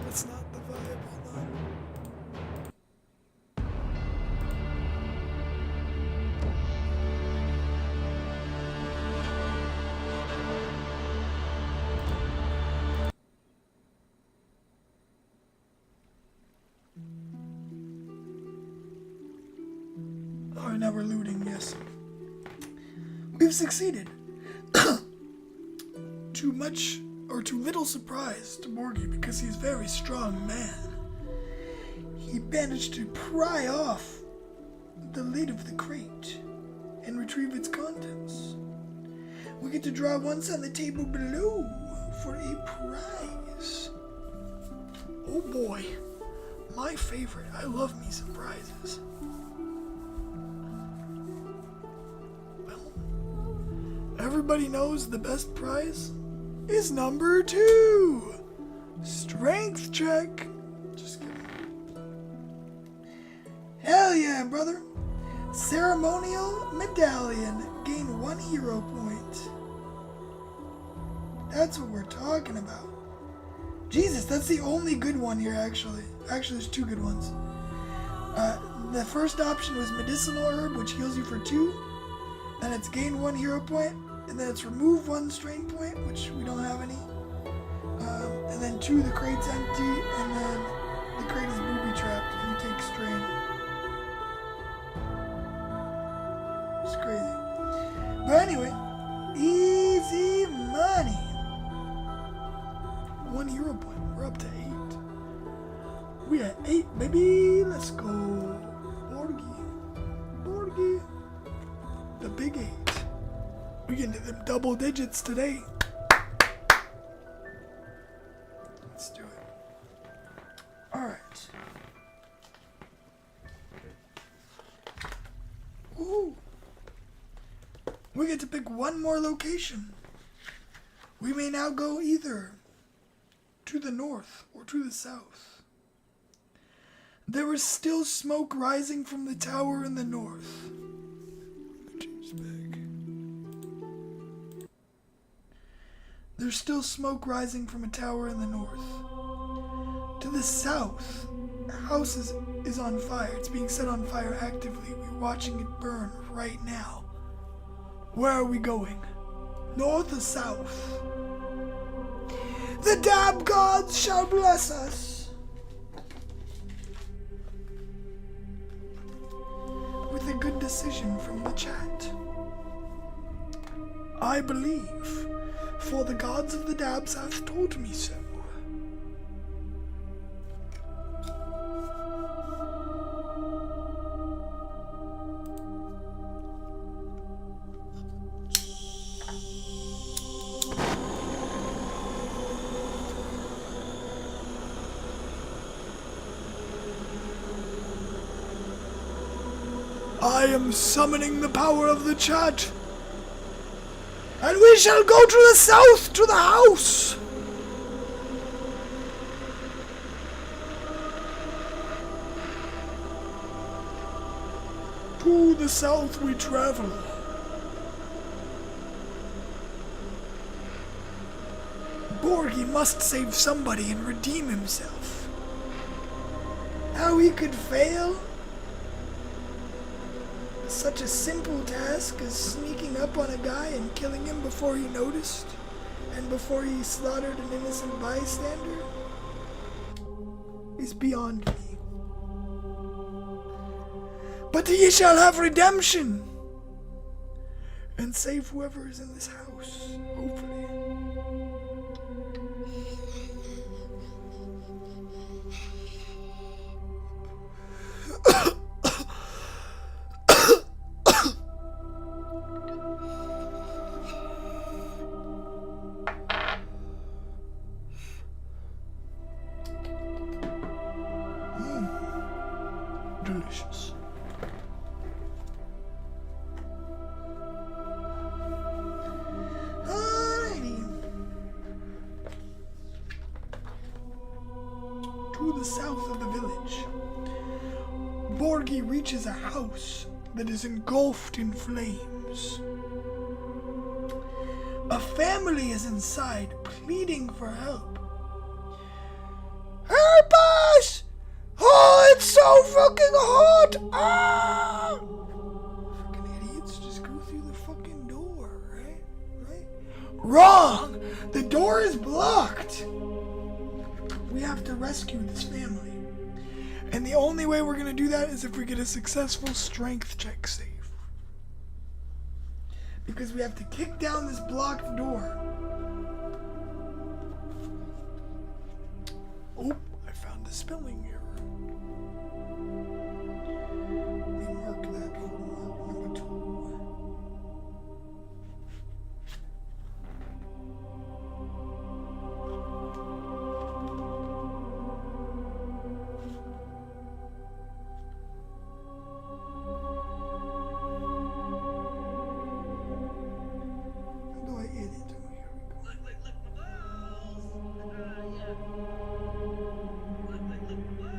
That's not the vibe. Hold on. Alright, now we're looting, yes. We've succeeded. Too much or too little surprise to Borgi because he's a very strong man. He managed to pry off the lid of the crate and retrieve its contents. We get to draw once on the table below for a prize. Oh boy, my favorite. I love me some prizes. Well, everybody knows the best prize is number 2. Strength check. Just kidding. Hell yeah, brother. Ceremonial medallion. Gain 1 hero point. That's what we're talking about. Jesus, that's the only good one here, actually. Actually, there's 2 good ones. The first option was medicinal herb, which heals you for 2. Then it's gain 1 hero point. And then it's remove 1 strain point, which we don't have any. And then 2, the crate's empty, and then the crate is booby trapped, and you take strain. It's crazy. But anyway, easy money. 1 hero point. We're up to 8. We at 8, baby. Let's go. Borgi. Borgi. The big 8. We get into them double digits today. Let's do it. Alright. Ooh. We get to pick one more location. We may now go either to the north or to the south. There was still smoke rising from the tower in the north. Change back. There's still smoke rising from a tower in the north. To the south, a house is on fire. It's being set on fire actively. We're watching it burn right now. Where are we going? North or south? The dab gods shall bless us with a good decision from the chat. I believe, for the gods of the dabs hath told me so. I am summoning the power of the chat, and we shall go to the south to the house. To the south we travel. Borgi must save somebody and redeem himself. How he could fail? Such a simple task as sneaking up on a guy and killing him before he noticed, and before he slaughtered an innocent bystander, is beyond me. But he shall have redemption, and save whoever is in this house, hopefully. Delicious. Alrighty. To the south of the village, Borgi reaches a house that is engulfed in flames. A family is inside, pleading for help. Help us! Oh, it's so fucking hot! Ah! Fucking idiots, just go through the fucking door, right? Right? Wrong! The door is blocked! We have to rescue this family. And the only way we're gonna do that is if we get a successful strength check save. Because we have to kick down this blocked door. Oh, I found a spelling error. Let me mark that for number 2. How do I edit? Oh, here we go. Look, my balls! Yeah. Look, my balls!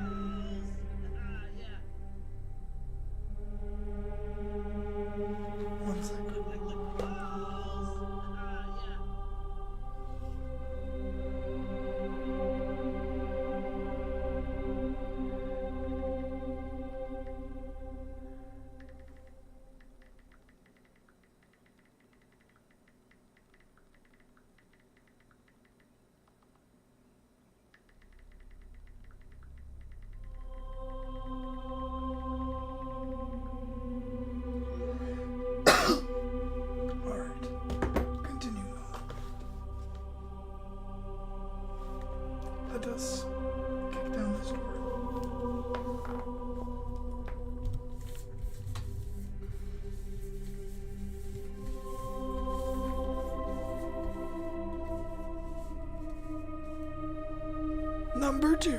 Number 2.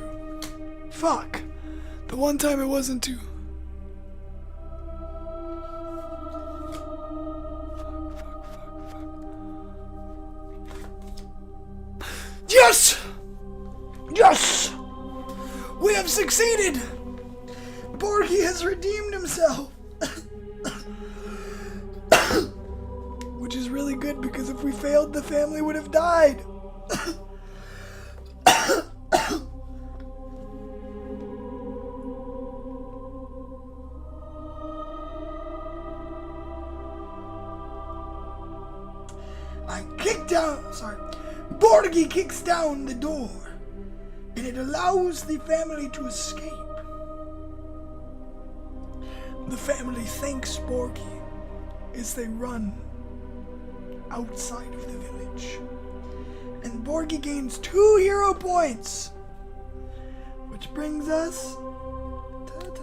Fuck. The one time it wasn't 2. Yes! Yes! We have succeeded! Borgi has redeemed himself! Which is really good because if we failed, the family would have died. Borgi kicks down the door, and it allows the family to escape. The family thanks Borgi as they run outside of the village. And Borgi gains 2 hero points, which brings us to 10.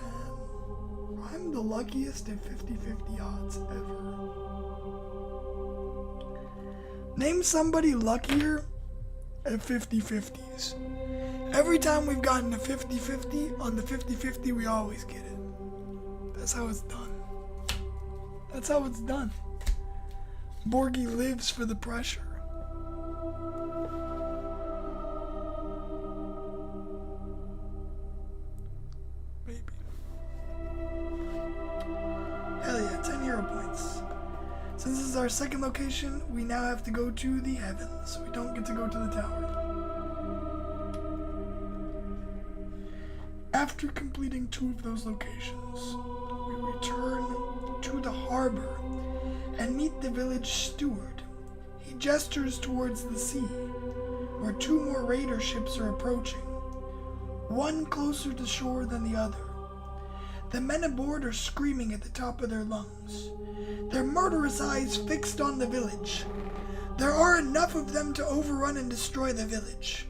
I'm the luckiest at 50-50 odds ever. Name somebody luckier at 50-50s. Every time we've gotten a 50-50, on the 50-50 we always get it. That's how it's done. That's how it's done. Borgi lives for the pressure. Maybe. Hell yeah, 10 hero points. Since this is our second location, we now have to go to the heavens. We don't get to go to the tower. After completing 2 of those locations, we return to the harbor and meet the village steward. He gestures towards the sea, where 2 more raider ships are approaching, one closer to shore than the other. The men aboard are screaming at the top of their lungs, their murderous eyes fixed on the village. There are enough of them to overrun and destroy the village.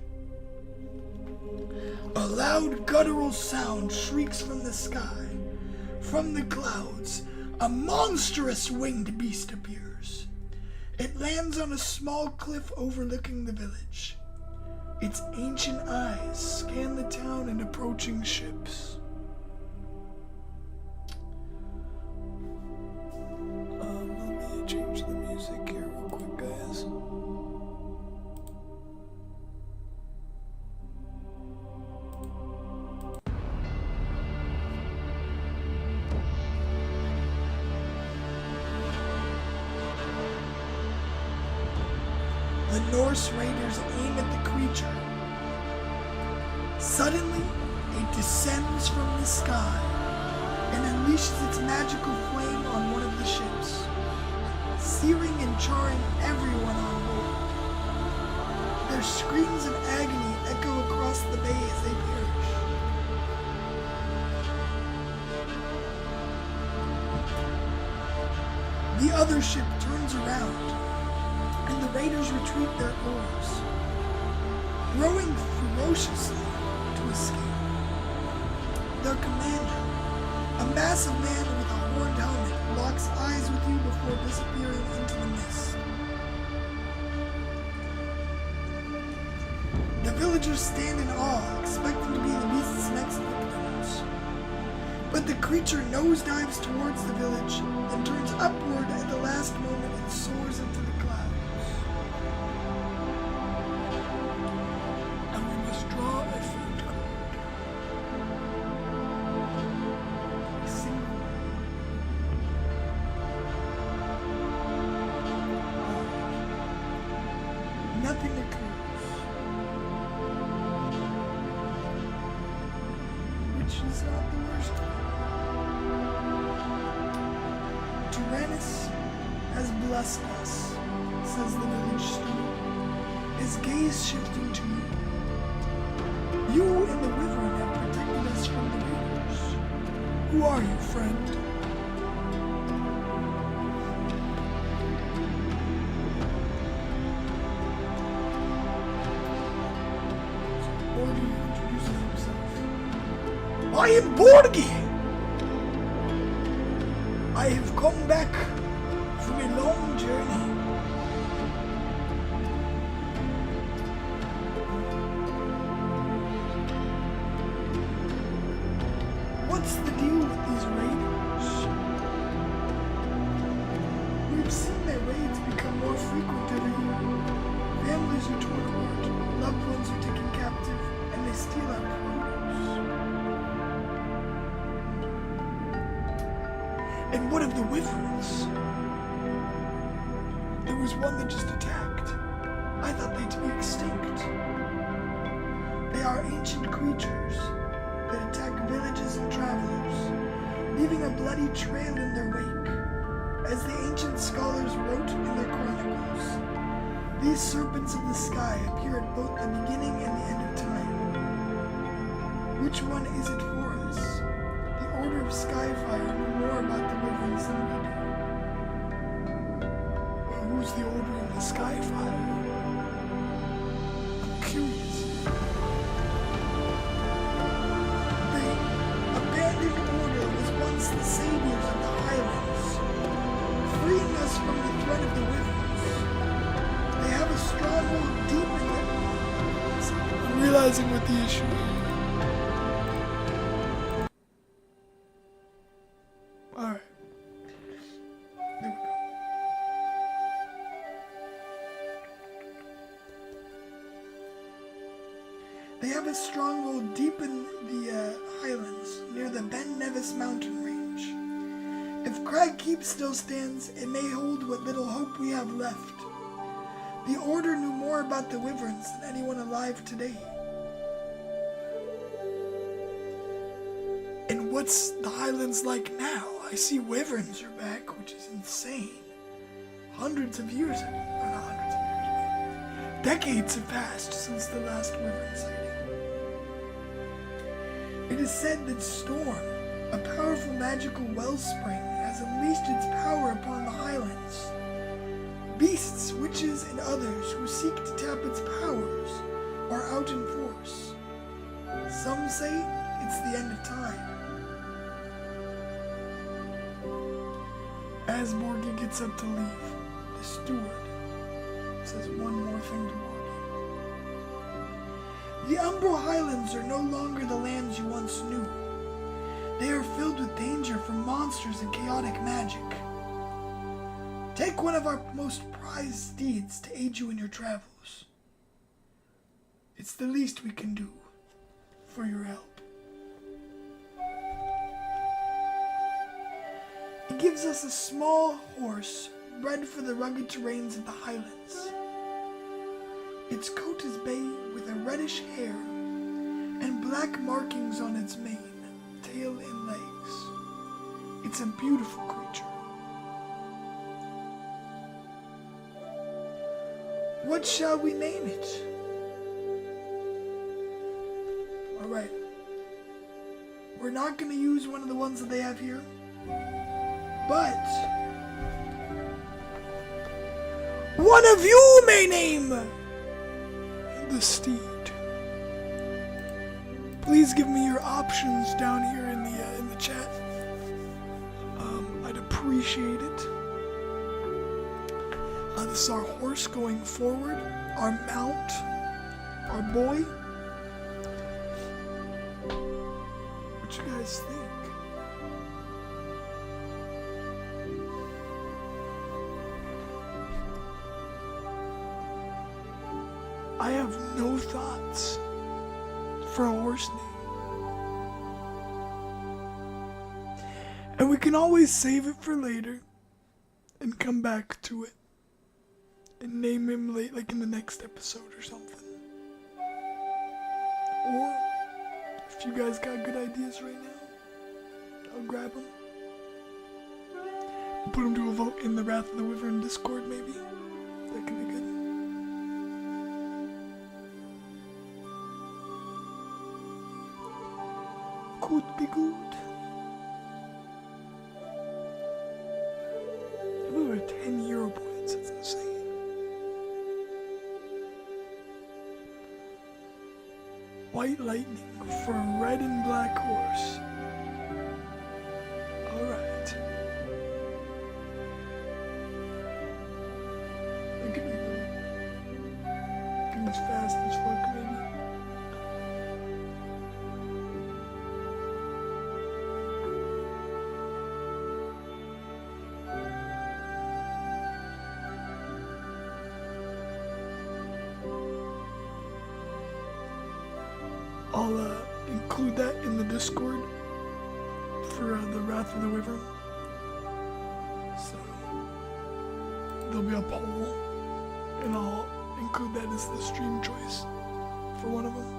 A loud guttural sound shrieks from the sky. From the clouds, a monstrous winged beast appears. It lands on a small cliff overlooking the village. Its ancient eyes scan the town and approaching ships. Let me change the music here real quick, guys. The Norse raiders aim at the creature. Suddenly, it descends from the sky and unleashes its magical flame on one of the ships, searing and charring everyone on board. Their screams of agony echo across the bay as they perish. The other ship turns around, and the raiders retreat their oars, rowing ferociously to escape. Their commander, a massive man with a horned helmet, locks eyes with you before disappearing into the mist. The villagers stand in awe, expecting to be the beast's next victims. But the creature nosedives towards the village, then turns upward at the last moment and soars into the clouds. And we must draw a fate card. A single one. Nothing occurs. Which is not the worst. Tyrannus has blessed us, says the village steward, his gaze shifting to you. You and the Wyvern have protected us from the raiders. Who are you, friend? Borgi introduces himself. I am Borgi! I have come back from a long journey. And what of the Wyverns? There was one that just attacked. I thought they to be extinct. They are ancient creatures that attack villages and travelers, leaving a bloody trail in their wake. As the ancient scholars wrote in their chronicles, these serpents of the sky appear at both the beginning and the end of time. Which one is it for us? The Order of Skyfire knew more about the Wyverns than we do. Well, who's the Order of the Skyfire? I'm curious. The abandoned Order was once the saviors of the Highlands, freeing us from the threat of the Wyverns. They have a stronghold deep in them. I'm realizing what the issue is. Alright. There we go. They have a stronghold deep in the Highlands, near the Ben Nevis mountain range. If Crag Keep still stands, it may hold what little hope we have left. The Order knew more about the Wyverns than anyone alive today. And what's the Highlands like now? I see Wyverns are back, which is insane. Hundreds of years, or not hundreds of years, decades have passed since the last Wyvern sighting. It is said that Storm, a powerful magical wellspring, has unleashed its power upon the Highlands. Beasts, witches, and others who seek to tap its powers are out in force. Some say it's the end of time. As Borgi gets up to leave, the steward says one more thing to Borgi. The Umbral Highlands are no longer the lands you once knew. They are filled with danger from monsters and chaotic magic. Take one of our most prized steeds to aid you in your travels. It's the least we can do for your help. He gives us a small horse bred for the rugged terrains of the Highlands. Its coat is bay with a reddish hair and black markings on its mane, tail, and legs. It's a beautiful creature. What shall we name it? Alright. We're not going to use one of the ones that they have here. But one of you may name the steed. Please give me your options down here in the chat. I'd appreciate it. This is our horse going forward, our mount, our boy. What you guys think? I have no thoughts for a horse name. And we can always save it for later and come back to it and name him late, like in the next episode or something. Or if you guys got good ideas right now, I'll grab them. Put them to a vote in the Wrath of the Wyvern Discord, maybe. That could be good. Could be good. We were 10 euro points, that's insane. White lightning for a red and black horse. Alright. That could be good. Could be fast as fuck, maybe. I'll include that in the Discord for the Wrath of the Wyvern. there'll be a poll, and I'll include that as the stream choice for one of them.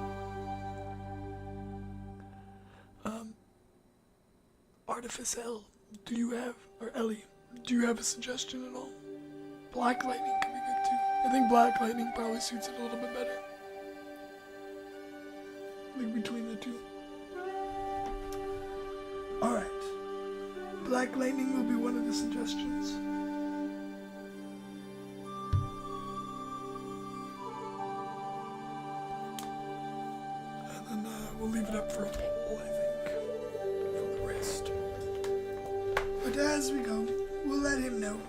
Artificel, do you have, or Ellie, do you have a suggestion at all? Black Lightning could be good too. I think Black Lightning probably suits it a little bit better. Like between the two. Alright. Black Lightning will be one of the suggestions. And then we'll leave it up for a poll, I think, for the rest. But as we go, we'll let him know.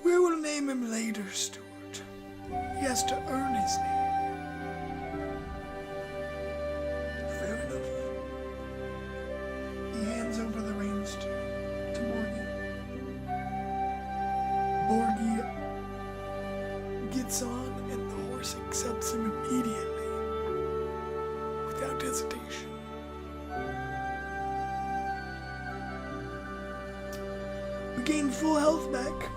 We will name him later, Stuart. He has to earn his name. Fair enough. He hands over the reins to Borgi. Borgi gets on, and the horse accepts him immediately, without hesitation. We gain full health back.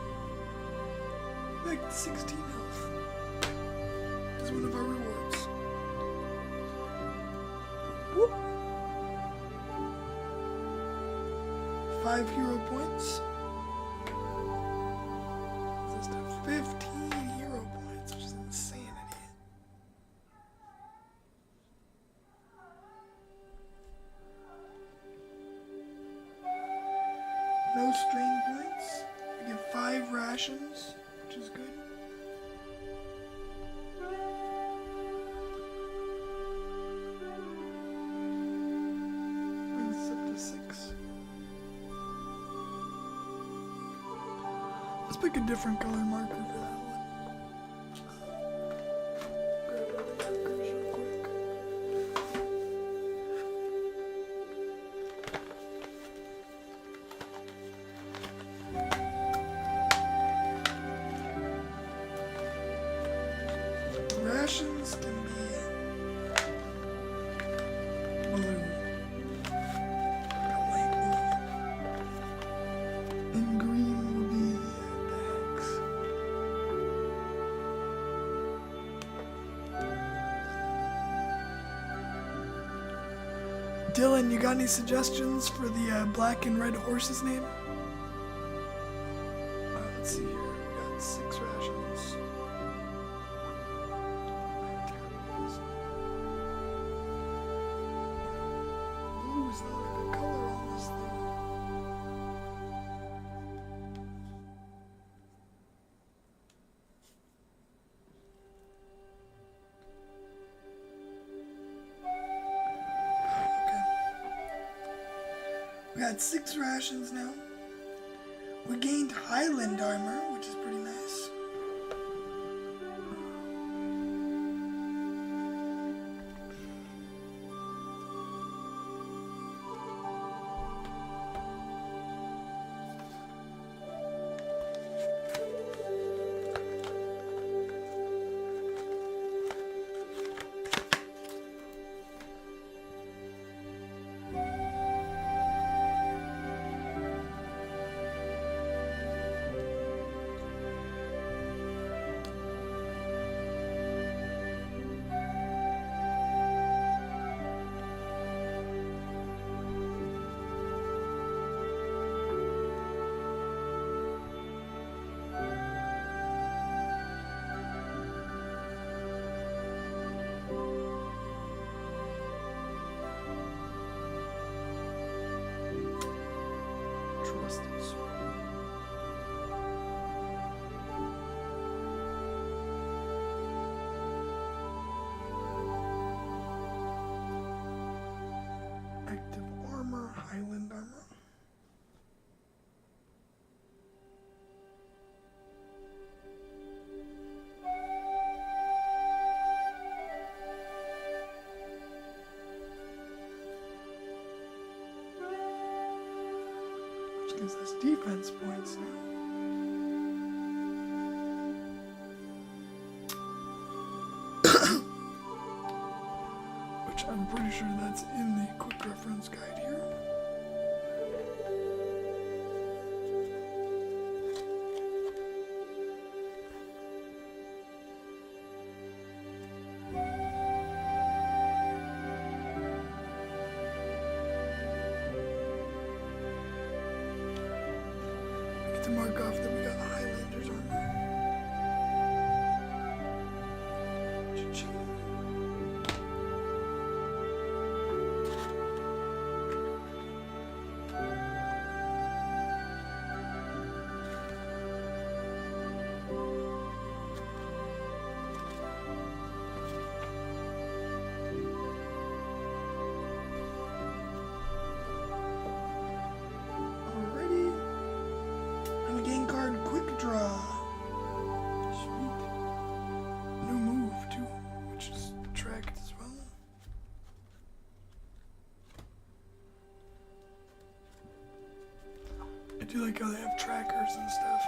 Back to 16 health. Is one of our rewards. Whoop. 5 hero points. This stuff. 15 hero points, which is insanity. No strain points. We get 5 rations, which is good. Brings us up to 6. Let's pick a different color marker for that one. Grab all the markers real quick. Rations can be blue. Light blue. And green will be bags. Dylan, you got any suggestions for the black and red horse's name? Let's see here. We got 6 rations. Blue is not a good color on this thing. Okay. We got 6 rations now. We gained Highland armor, which is pretty nice. Trusted sword. Active armor, Highland armor. Which gives us defense points now. Which I'm pretty sure that's in the quick reference guide here. I do like how they have trackers and stuff.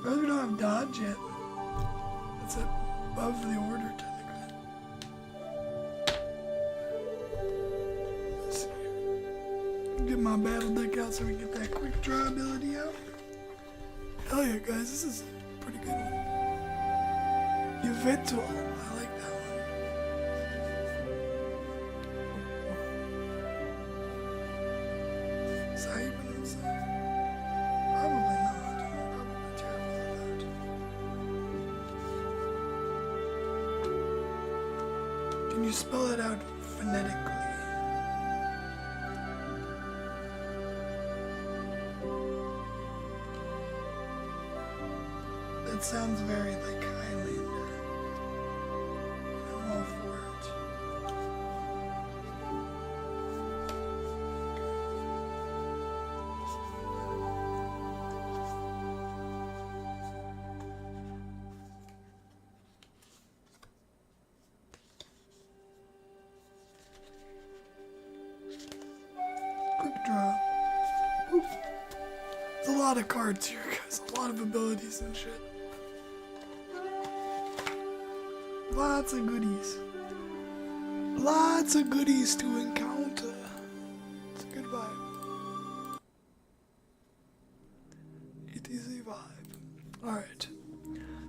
Rather we don't have dodge yet. That's above the order technically. Let's see here. Get my battle deck out so we can get that quick draw ability out. Hell yeah, guys, this is a pretty good one. Yvetal, I like that one. Is that how you pronounce that? Probably not. I'm probably terrible at that. Can you spell that out phonetically? That sounds very like Highlander. I'm all for it. Quick draw. Oop. There's a lot of cards here, guys. A lot of abilities and shit. Lots of goodies. Lots of goodies to encounter. It's a good vibe. It is a vibe. Alright.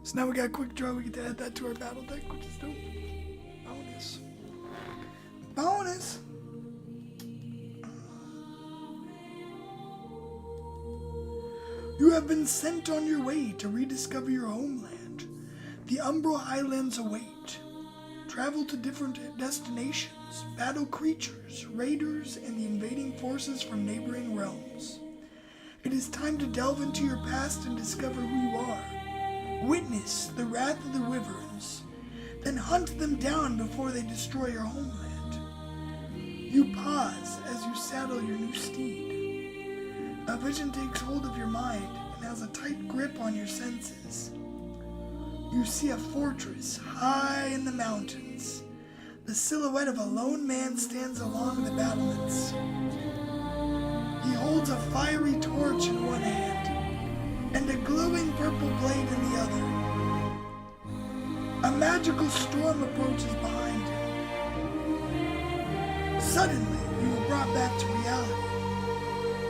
So now we got quick draw. We get to add that to our battle deck, which is dope. Bonus. Bonus! You have been sent on your way to rediscover your homeland. The Umbral Highlands await. Travel to different destinations, battle creatures, raiders, and the invading forces from neighboring realms. It is time to delve into your past and discover who you are. Witness the wrath of the Wyverns, then hunt them down before they destroy your homeland. You pause as you saddle your new steed. A vision takes hold of your mind and has a tight grip on your senses. You see a fortress high in the mountains. The silhouette of a lone man stands along the battlements. He holds a fiery torch in one hand and a glowing purple blade in the other. A magical storm approaches behind him. Suddenly, you are brought back to reality.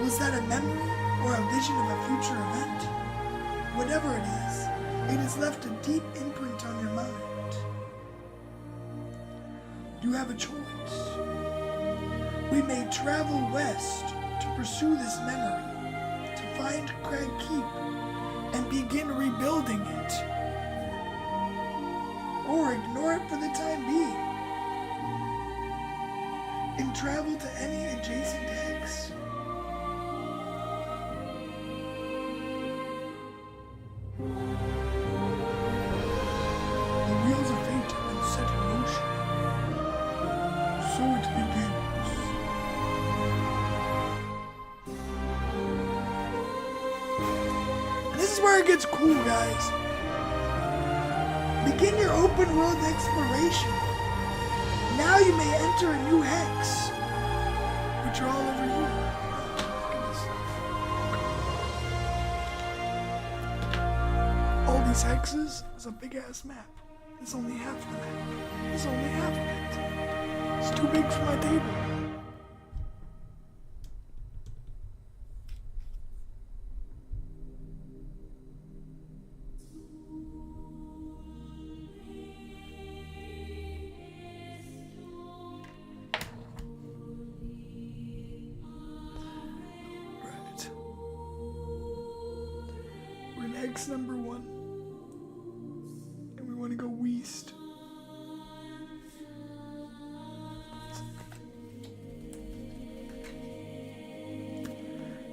Was that a memory or a vision of a future event? Whatever it is, it has left a deep imprint on your mind. You have a choice. We may travel west to pursue this memory, to find Crag Keep and begin rebuilding it, or ignore it for the time being and travel to any adjacent hex. Wheels of fate have been set in motion. So it begins. And this is where it gets cool, guys. Begin your open world exploration. Now you may enter a new hex, which are all over here. All these hexes is a big ass map. It's only half the map. It's only half of it. It's too big for my table. Right. We're in hex number 1. We want to go west.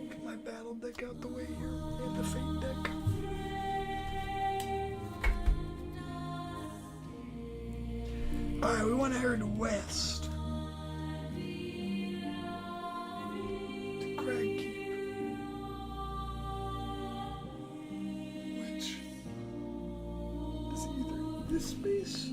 Get my battle deck out the way here, and the fate deck. Alright, we want to head west. To Crag Keep. this space?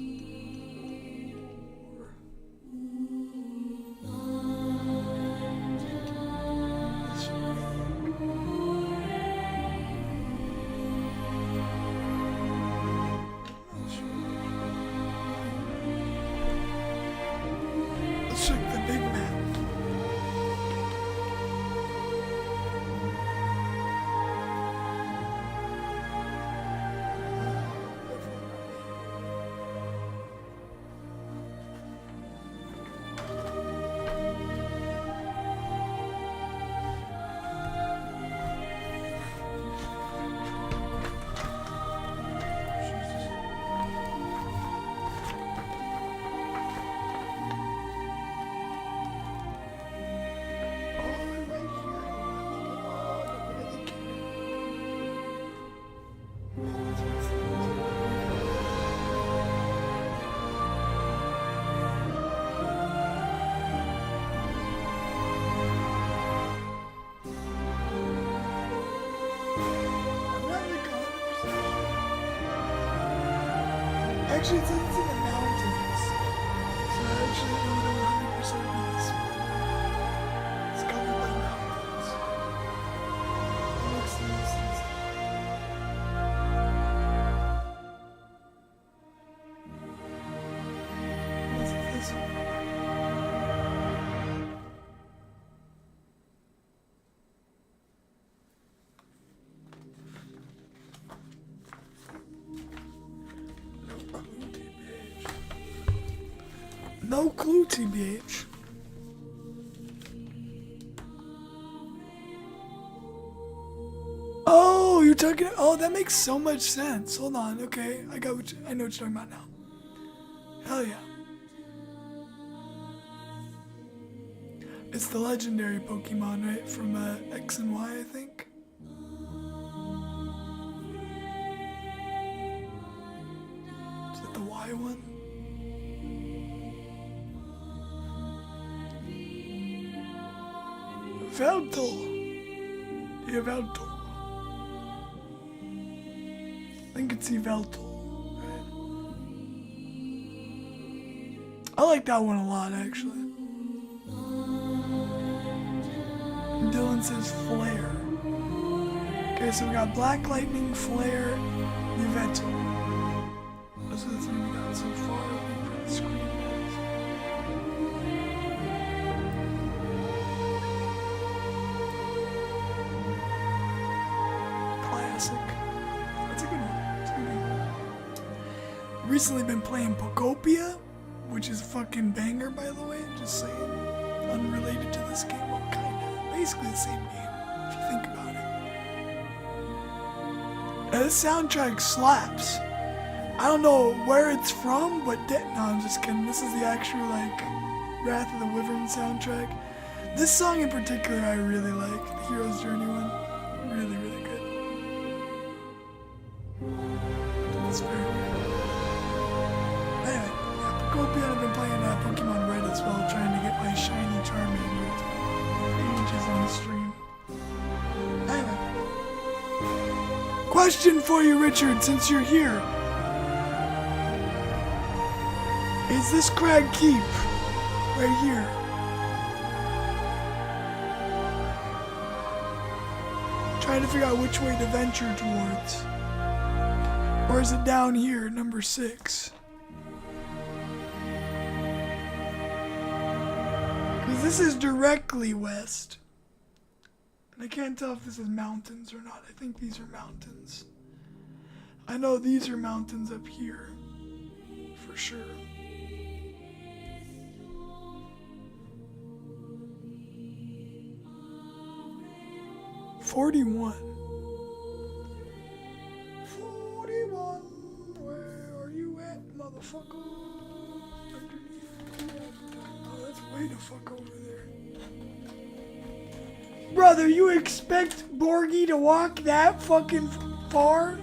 Let's check the big map. Actually, it says it's in the mountains. So I actually don't know 100% be this one. It's covered by mountains. It looks nice. What's this one? No clue, TBH. Oh, you're talking. Oh, that makes so much sense. Hold on. Okay, I know what you're talking about now. Hell yeah. It's the legendary Pokemon, right? From X and Y, I think. Is it the Y one? Veltal. Yeah, Veltal. I think it's Veltal, right? I like that one a lot, actually. Dylan says Flare. Okay, so we got Black Lightning, Flare, Yveltal. Those are the three we got so far. For the screen, guys. Classic. That's a good one. That's a good one. Recently been playing Pokopia, which is a fucking banger, by the way. Just saying. Unrelated to this game. Well, kinda. Basically the same game, if you think about it. And this soundtrack slaps. I don't know where it's from, but no, I'm just kidding. This is the actual, like, Wrath of the Wyvern soundtrack. This song in particular I really like. The Hero's Journey one. Really, really good. It's very good. Anyway, yeah, Pokopia, I've been playing Pokemon Red as well, trying to get my shiny Charmander. Ages on the stream. Anyway. Question for you, Richard, since you're here. Is this Crag Keep right here? Trying to figure out which way to venture towards. Or is it down here, number 6? Because this is directly west. And I can't tell if this is mountains or not. I think these are mountains. I know these are mountains up here. For sure. $41. Where are you at, motherfucker? Oh, that's way the fuck over there. Brother, you expect Borgi to walk that fucking far?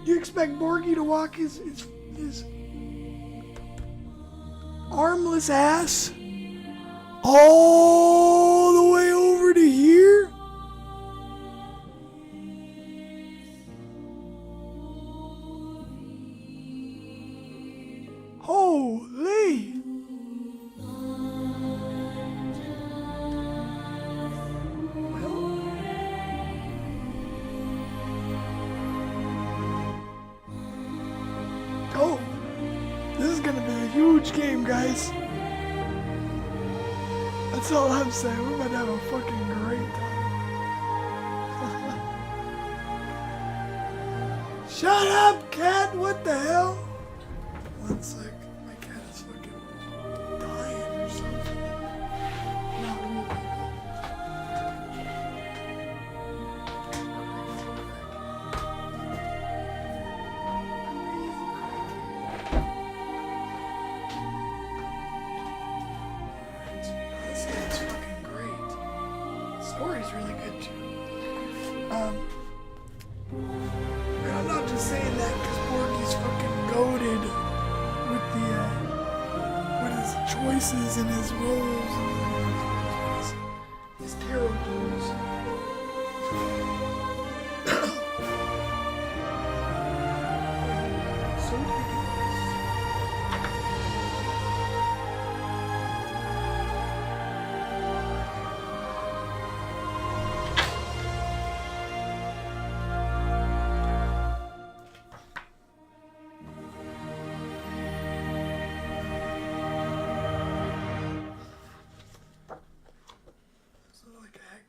You expect Borgi to walk his armless ass all the way over to here? Holy! Oh, this is gonna be a huge game, guys. That's all I'm saying. We're about to have a fucking great time. Shut up, cat! What the hell? One sec. My cat is fucking dying or something. Not really. This game's fucking great. The story's really good too. And I'm not just saying that because Borgi's fucking goated with the, what his choices and his roles and his characters. So ridiculous.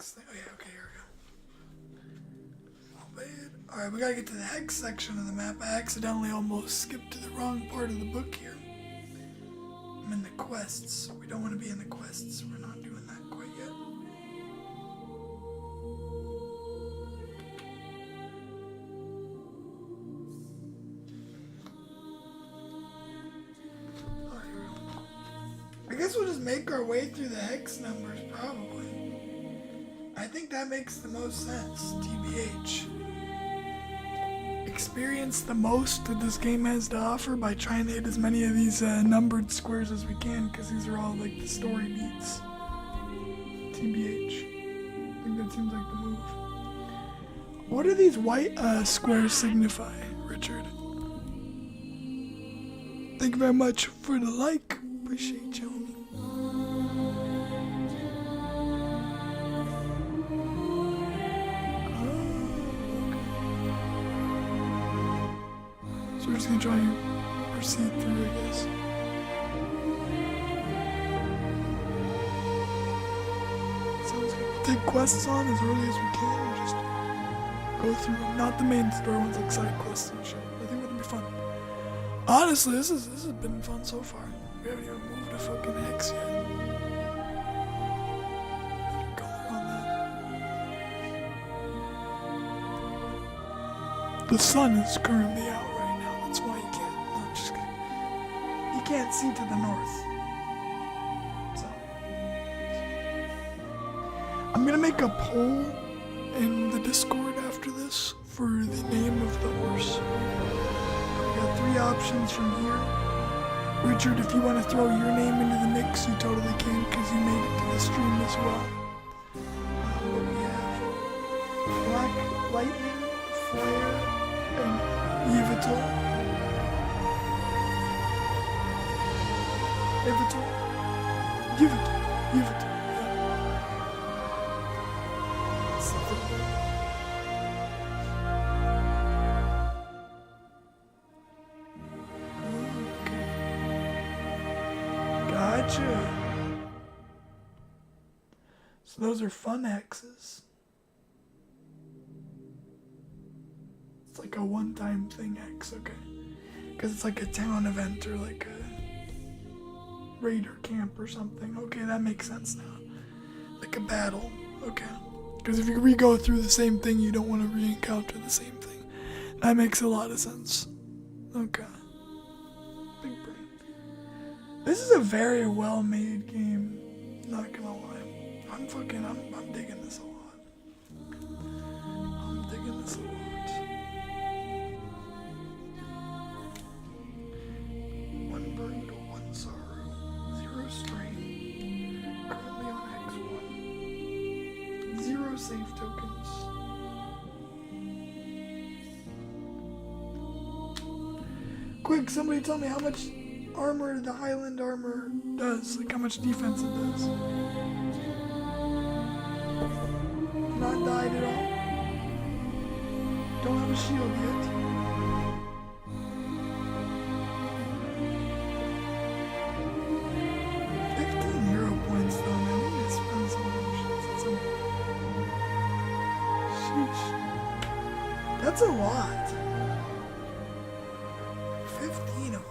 Thing. Oh yeah, okay, here we go. Alright, we gotta get to the hex section of the map. I accidentally almost skipped to the wrong part of the book here. I'm in the quests. We don't want to be in the quests. We're not doing that quite yet. Oh, here we go. I guess we'll just make our way through the hex numbers, probably. I think that makes the most sense, TBH. Experience the most that this game has to offer by trying to hit as many of these numbered squares as we can, because these are all like the story beats. TBH. I think that seems like the move. What do these white squares signify, Richard? Thank you very much for the like. Appreciate you. We're just gonna try and proceed through, I guess. Sounds good. We'll take quests on as early as we can and just go through them. Not the main story ones like side quests and shit. I think it'll be fun. Honestly, this has been fun so far. We haven't even moved a fucking hex yet. Color on that. The sun is currently out. That's why he can't. No, I'm just kidding. He can't see to the north. So I'm gonna make a poll in the Discord after this for the name of the horse. We got 3 options from here. Richard, if you want to throw your name into the mix, you totally can because you made it to the stream as well. But we have Black Lightning, Flare, and Yvetal. Give it to him. Give it to him. Give it to him. Okay. Gotcha. So those are fun hexes. It's like a one-time thing hex, okay. Because it's like a town event or like a raider camp or something. Okay, that makes sense now. Like a battle. Okay. Because if you re-go through the same thing, you don't want to re-encounter the same thing. That makes a lot of sense. Okay. Big brain. This is a very well-made game. Not gonna lie. I'm digging this a lot. I'm digging this a lot. One burden, one sorrow. 0 strain. Currently on X1. 0 save tokens. Quick, somebody tell me how much armor the Highland armor does, like how much defense it does. Not died at all. Don't have a shield yet. €15 points though, man. We need to spend some of them shits at some point. Sheesh. That's a lot. 15 of them.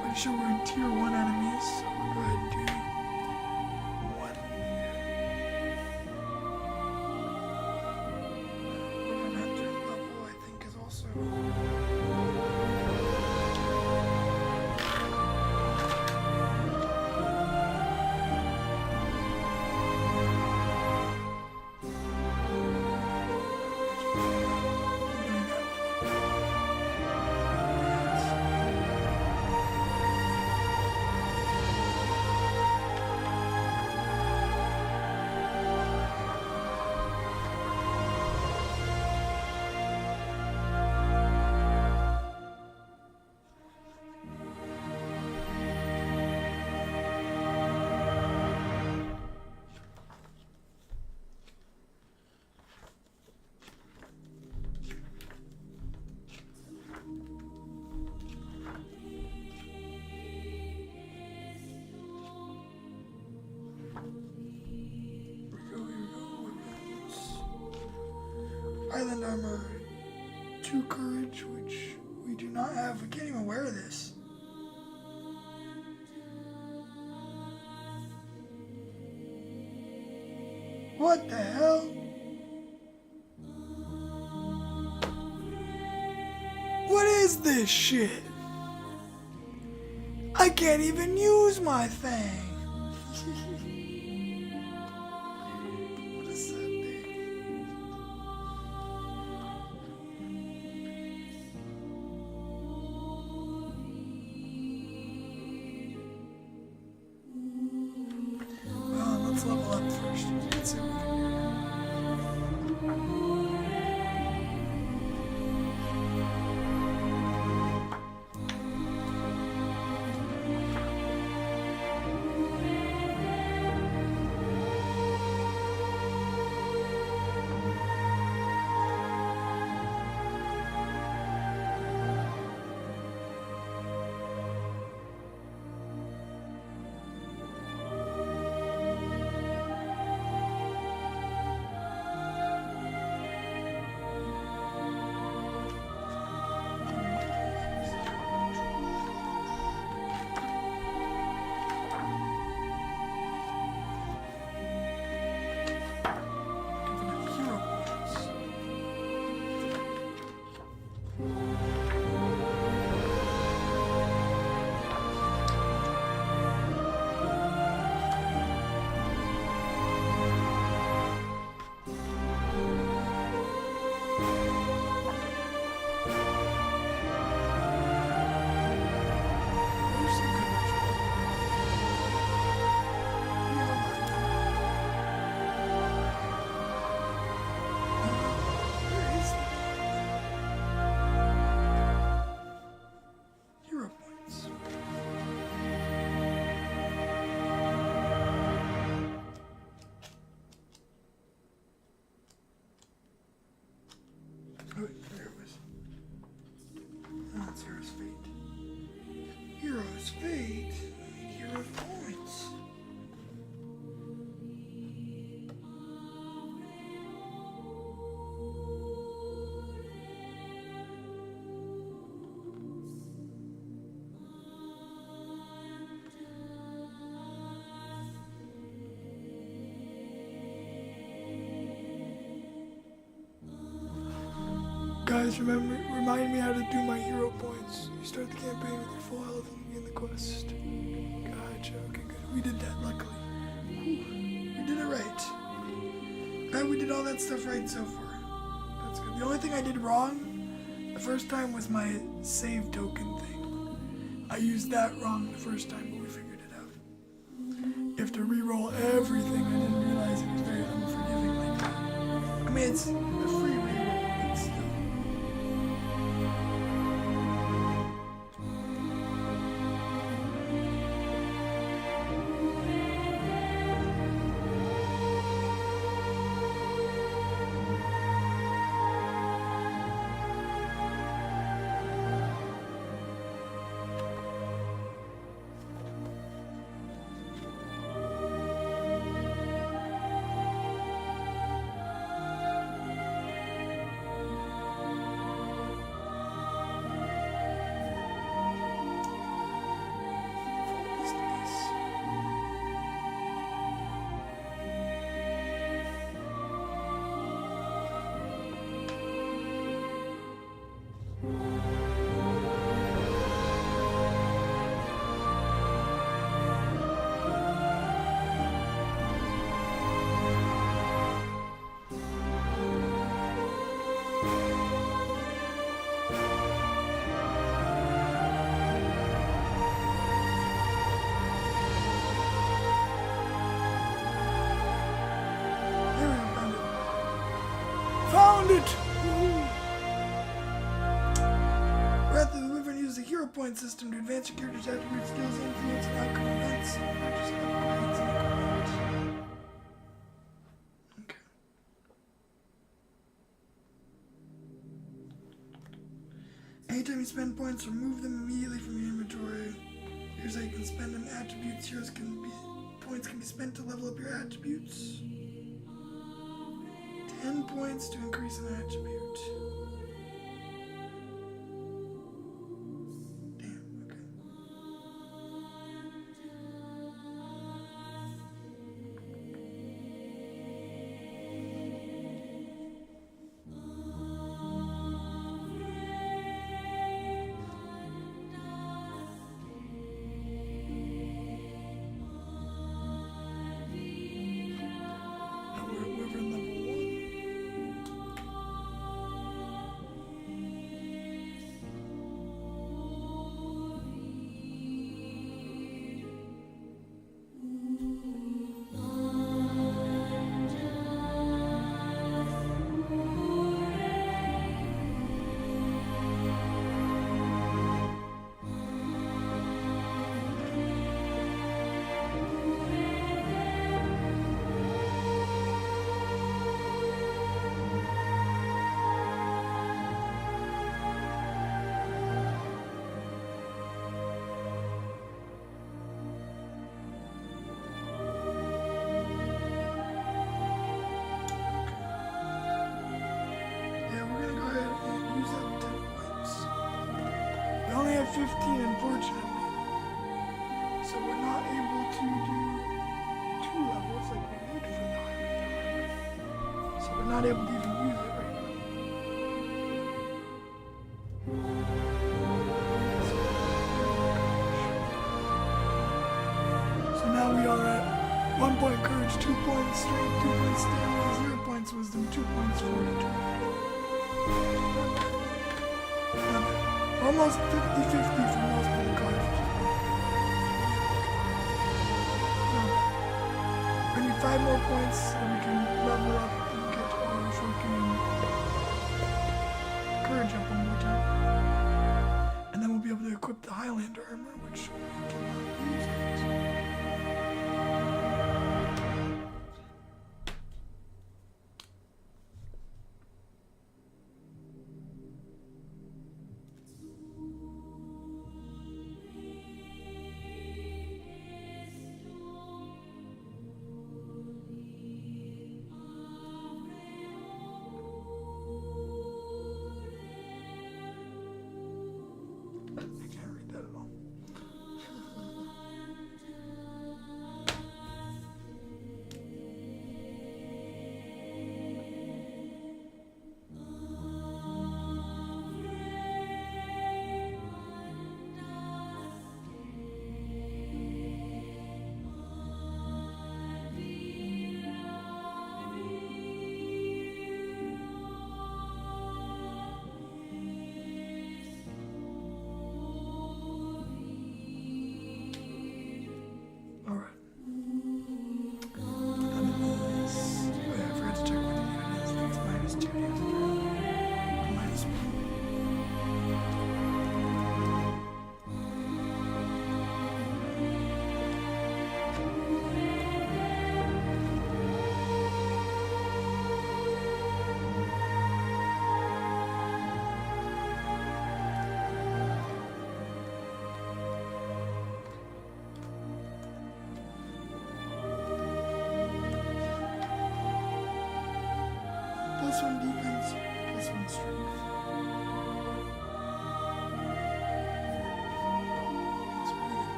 Pretty sure we're in tier 1 enemies, so we'll go ahead and do 1 here. Wyvern Hunter level, I think, is also... Island armor, 2 courage, which we do not have. We can't even wear this. What the hell? What is this shit? I can't even use my thing. What is that thing? Well, let's level up first. Let's see what we can do. Hero's fate. Hero's points. Guys, remind me how to do my hero points. You start the campaign with your full health and begin the quest. Gotcha, okay, good. We did that, luckily. Whew. We did it right. Glad we did all that stuff right so far. That's good. The only thing I did wrong the first time was my save token thing. I used that wrong the first time. You have to re-roll everything. I didn't realize it was very unforgiving like that. I mean, it's a free re-roll, but still. Found it! Wrath of the Wyvern uses the hero point system to advance your character's attribute, skills, influence, and outcome events. Purchase upgrades and equipment. Okay. Anytime you spend points, remove them immediately from your inventory. Here's how you can spend them. Attributes. Points can be spent to level up your attributes. 10 points to increase an attribute. Damn, okay. Now we're at Wyvern level 1. We only have 15, unfortunately. So we're not able to do 2 levels like we need for the Highlander. So we're not able to even use it right now. So now we are at 1 point courage, 2 points strength, 2 points stamina, 0 points wisdom, 2 points fortitude. Almost 50-50 for most of the cards. We need 5 more points so we can level up and get our freaking courage up one more time. And then we'll be able to equip the Highlander armor, which we cannot use yet.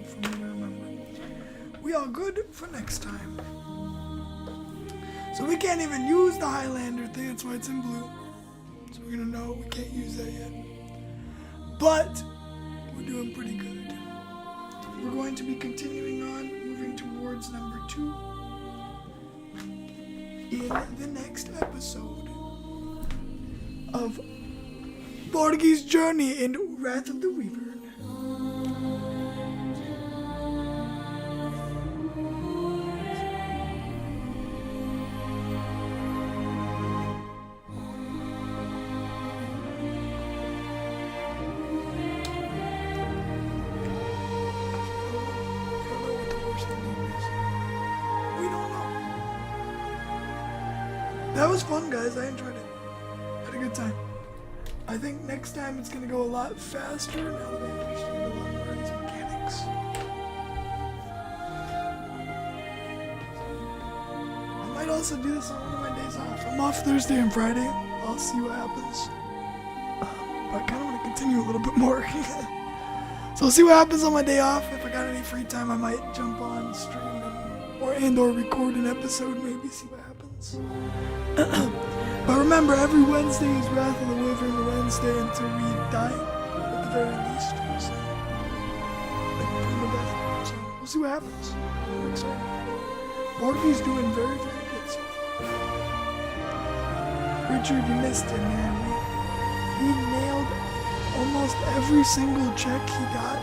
good for me to remember. We are good for next time. So we can't even use the Highlander thing, that's why it's in blue. So we're gonna know we can't use that yet. But we're doing pretty good. We're going to be continuing on, moving towards number 2 in the next episode of Borgi's journey in Wrath of the Wyvern. That was fun, guys. I enjoyed it. Had a good time. I think next time it's going to go a lot faster now that I understand a lot more of these mechanics. I might also do this on one of my days off. I'm off Thursday and Friday. I'll see what happens. But I kind of want to continue a little bit more. So I'll see what happens on my day off. If I got any free time, I might jump on, stream, or record an episode, maybe, see what happens. But remember, every Wednesday is Wrath of the Wyvern Wednesday until we die, at the very least. So, so we'll see what happens. I'm excited. Borgi's doing very, very good so far. Richard, you missed it, man. He nailed almost every single check he got,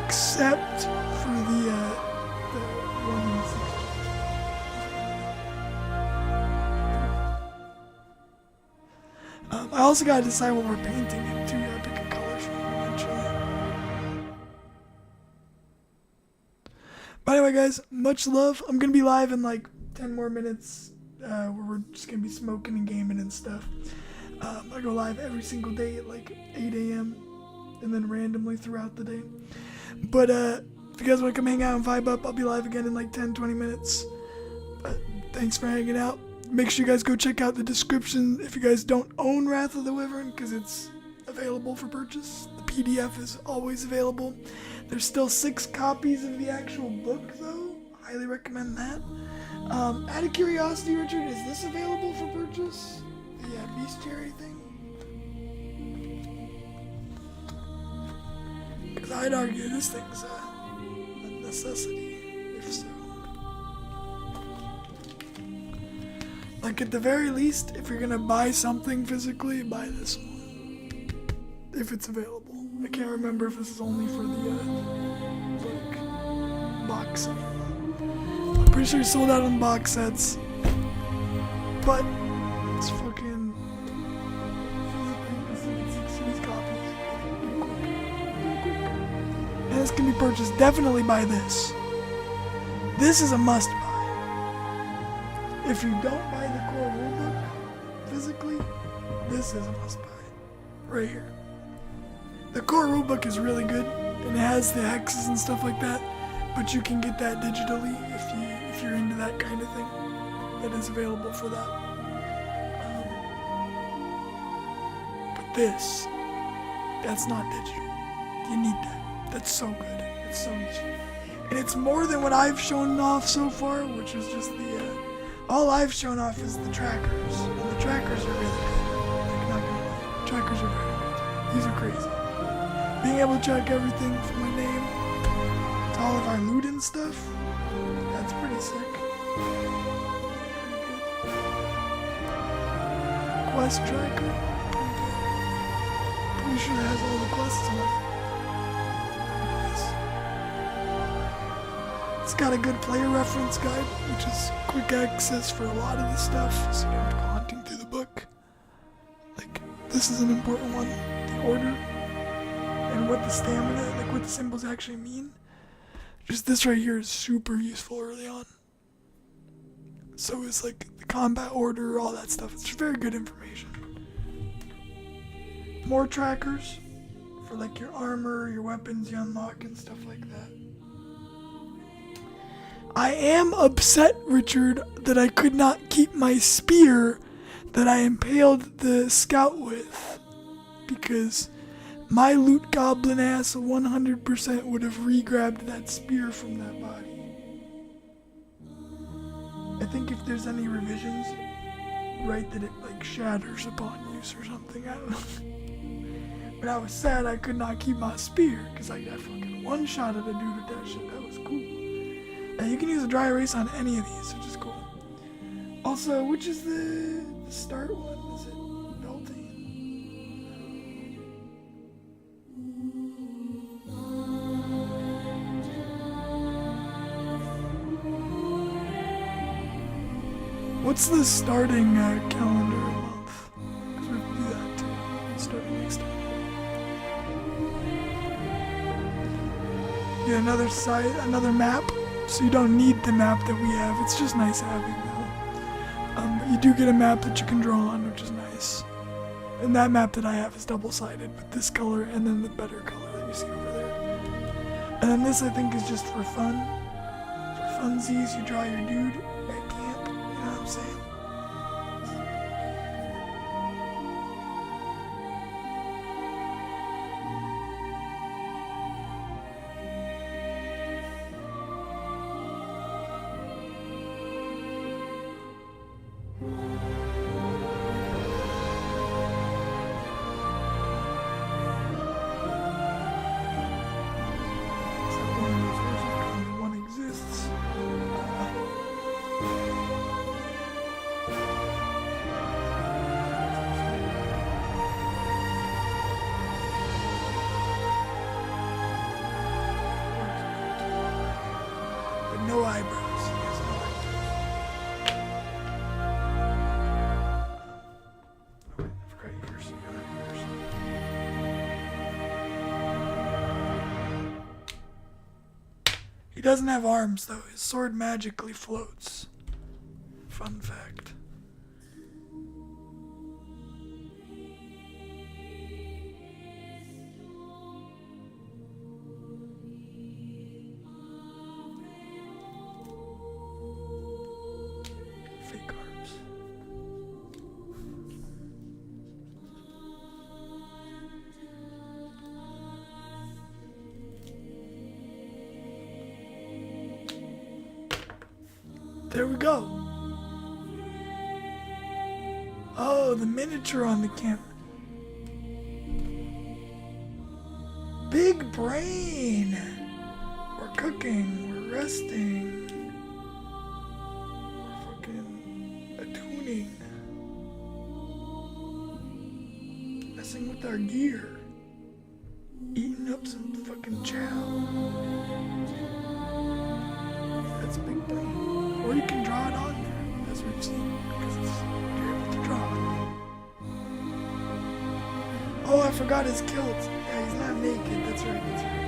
except for the 1 in 6. I also gotta decide what we're painting in too. Gotta pick a color for it eventually. But anyway, guys, much love. I'm gonna be live in like 10 more minutes, where we're just gonna be smoking and gaming and stuff. I go live every single day at like 8 a.m. and then randomly throughout the day. But if you guys want to come hang out and vibe up, I'll be live again in like 10-20 minutes. But thanks for hanging out. Make sure you guys go check out the description if you guys don't own Wrath of the Wyvern, because it's available for purchase. The PDF is always available. There's still 6 copies of the actual book, though. Highly recommend that. Out of curiosity, Richard, is this available for purchase? The bestiary thing? Because I'd argue this thing's a necessity, if so. Like, at the very least, if you're gonna buy something physically, buy this one. If it's available. I can't remember if this is only for the box set. I'm pretty sure it's sold out on box sets. But it's fucking physically 6 copies. And this can be purchased. Definitely buy this. This is a must buy. If you don't buy the core rulebook physically, this is a must buy. Right here. The core rulebook is really good, and it has the hexes and stuff like that, but you can get that digitally if you're into that kind of thing. That is available for that. But this, that's not digital. You need that. That's so good. It's so useful. And it's more than what I've shown off so far, which is just the all I've shown off is the trackers, and the trackers are really good. Like, not gonna lie, the trackers are very good. These are crazy. Being able to track everything from my name to all of our loot and stuff, that's pretty sick. Quest tracker, pretty sure that has all the quests on it. It's got a good player reference guide, which is quick access for a lot of the stuff, so you don't have to go hunting through the book. Like, this is an important one, the order, and what the stamina, like what the symbols actually mean. Just this right here is super useful early on. So it's like the combat order, all that stuff. It's very good information. More trackers for like your armor, your weapons you unlock and stuff like that. I am upset, Richard, that I could not keep my spear that I impaled the scout with, because My loot goblin ass 100% would have re-grabbed that spear from that body. I think if there's any revisions, right, that it like shatters upon use or something, I don't know. But I was sad I could not keep my spear, because I got fucking one-shot at a dude with that shit. That was cool. And you can use a dry erase on any of these, which is cool. Also, which is the start one? Is it Belting? What's the starting calendar month? Because we have to do that too, starting next time. Yeah, another map. So you don't need the map that we have. It's just nice having that. But you do get a map that you can draw on, which is nice. And that map that I have is double-sided with this color and then the better color that you see over there. And then this I think is just for fun. For funsies, you draw your dude at camp. You know what I'm saying? No eyebrows. He has no eyebrows. Oh, wait, I forgot yours. You got yours. He doesn't have arms, though. His sword magically floats. Fun fact. There we go. Oh, the miniature on the camera. Big brain. We're cooking. We're resting. We're fucking attuning. Messing with our gear. Eating up some fucking chow. That's big brain. Or you can draw it on there, as we've seen, because you're able to draw it. Oh, I forgot his kilt. Yeah, he's not naked. That's right, that's right.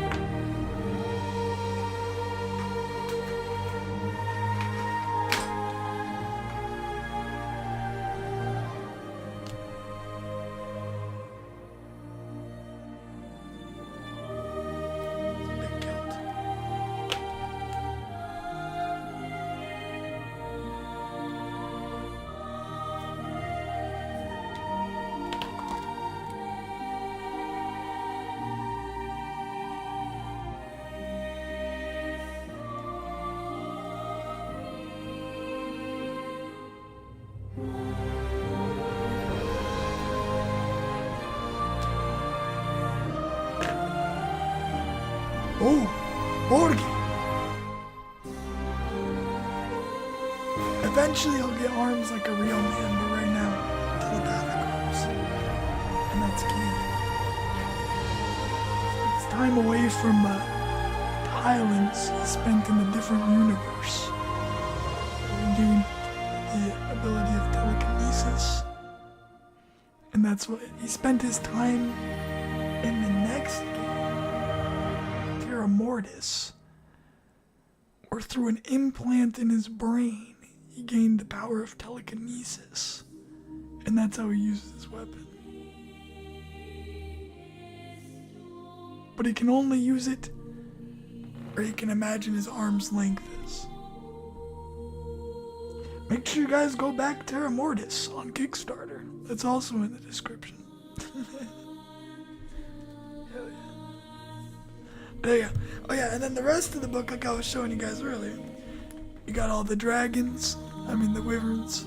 Oh, Borgi. Eventually he'll get arms like a real man, but right now, telepathic arms. And that's canon. It's time away from Highlands he spent in a different universe. Doing the ability of telekinesis. And that's what he spent his time in the next game. Terra Mortis, or through an implant in his brain, he gained the power of telekinesis, and that's how he uses his weapon. But he can only use it, or he can imagine his arm's length is. Make sure you guys go back Terra Mortis on Kickstarter. That's also in the description. Yeah. Oh yeah, and then the rest of the book, like I was showing you guys earlier, you got all the dragons, the wyverns,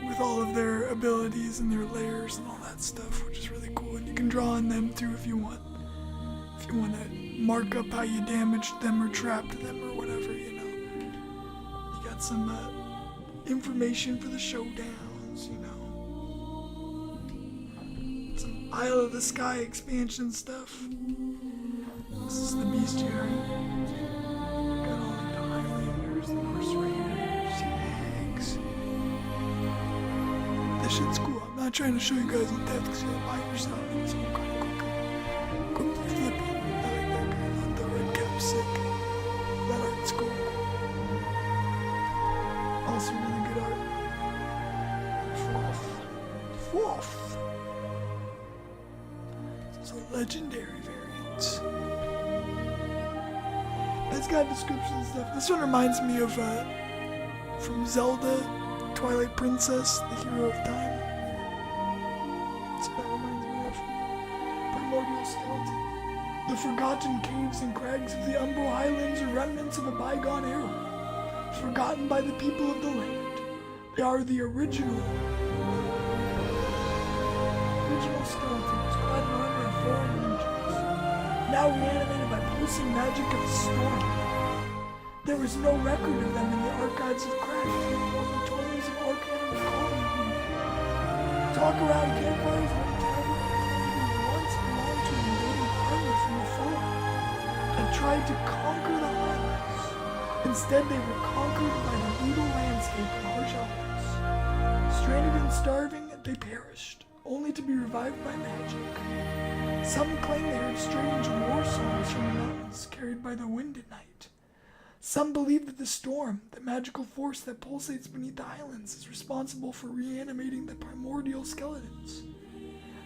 with all of their abilities and their layers and all that stuff, which is really cool. And you can draw on them too if you want. If you want to mark up how you damaged them or trapped them or whatever, You got some information for the showdowns, Some Isle of the Sky expansion stuff. This is the bestiary. Got all the Highlanders, the Norse Raiders, Hags. This shit's cool. I'm not trying to show you guys in depth because you have to buy it yourself. It's all kind of cool. Quickly flip it. I like that guy. The red cap's sick. That art's cool. Also really good art. Fourth. So legendary variants. It's got descriptions and stuff. This one reminds me of from Zelda, Twilight Princess, the Hero of Time. That's what that reminds me of. Primordial skeleton. The forgotten caves and crags of the Umbro Highlands are remnants of a bygone era, forgotten by the people of the land. They are the original skeletons, clad in armor of foreign regions, now reanimated by pulsing magic of the storm. There is no record of them in the archives of craft, or the tomes of arcane recalling. Talk around campfires when town once belonged to an invading army from afar and tried to conquer the highlands. Instead, they were conquered by the brutal landscape and harsh elements. Stranded and starving, they perished, only to be revived by magic. Some claim they heard strange war songs from the mountains carried by the wind at night. Some believe that the storm, the magical force that pulsates beneath the islands, is responsible for reanimating the primordial skeletons.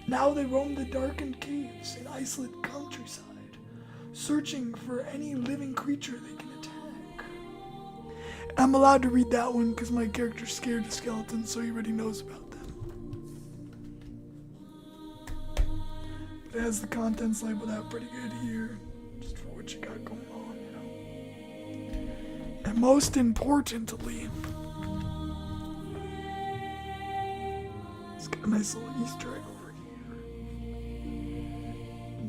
Now they roam the darkened caves and isolate countryside, searching for any living creature they can attack. I'm allowed to read that one because my character's scared of skeletons, so he already knows about them. It has the contents labeled out pretty good here, just for what you got going on, And most importantly, it's got a nice little Easter egg over here.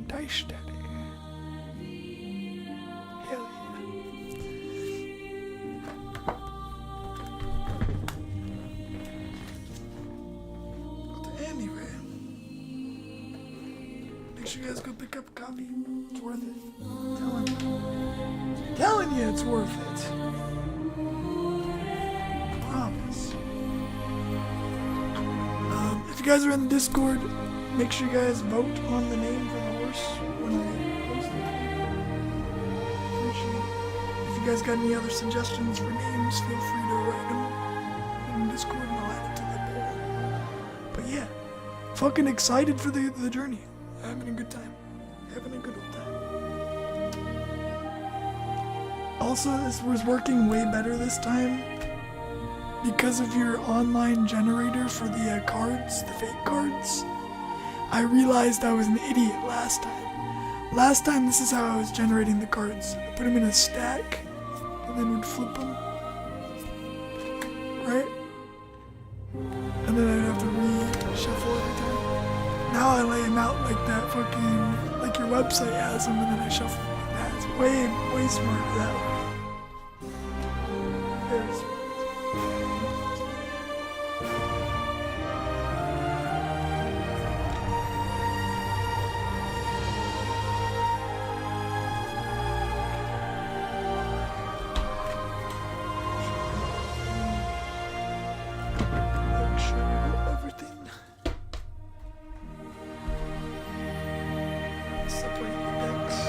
Dice Daddy. Hell yeah. Anyway. Make sure you guys go pick up a copy. It's worth it. Telling you it's worth it. Promise. If you guys are in the Discord, make sure you guys vote on the name for the horse when I post it. Appreciate it. If you guys got any other suggestions for names, feel free to write them in Discord and I'll add it to the poll. But yeah, fucking excited for the journey. Having a good time. Having a good old time. Also, this was working way better this time because of your online generator for the cards, the fake cards. I realized I was an idiot last time. Last time, this is how I was generating the cards. I put them in a stack and then would flip them. Right? And then I'd have to reshuffle every time. Now I lay them out like that fucking, like your website has them, and then I shuffle them like that. It's way smarter that way. Very smart. Make sure I got everything. Separate the decks.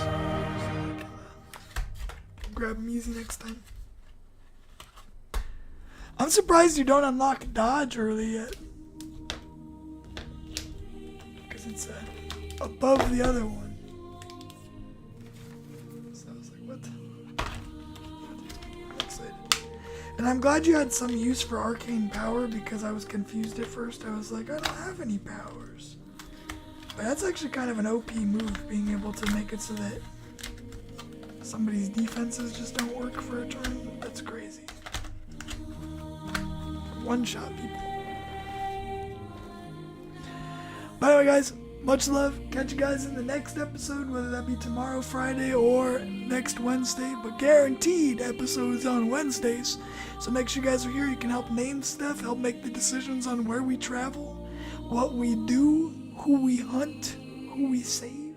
Grab them easy next time. I'm surprised you don't unlock dodge early yet. Because it's above the other one. So I was like, what? I'm excited. And I'm glad you had some use for arcane power because I was confused at first. I was like, I don't have any powers. But that's actually kind of an OP move, being able to make it so that Somebody's defenses just don't work for a turn. That's crazy. One shot people. But anyway, guys, much love. Catch you guys in the next episode, whether that be tomorrow, Friday, or next Wednesday. But guaranteed episodes on Wednesdays. So make sure you guys are here. You can help name stuff, help make the decisions on where we travel, what we do, who we hunt, who we save,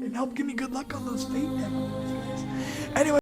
and help give me good luck on those fate demos, guys. Anyway.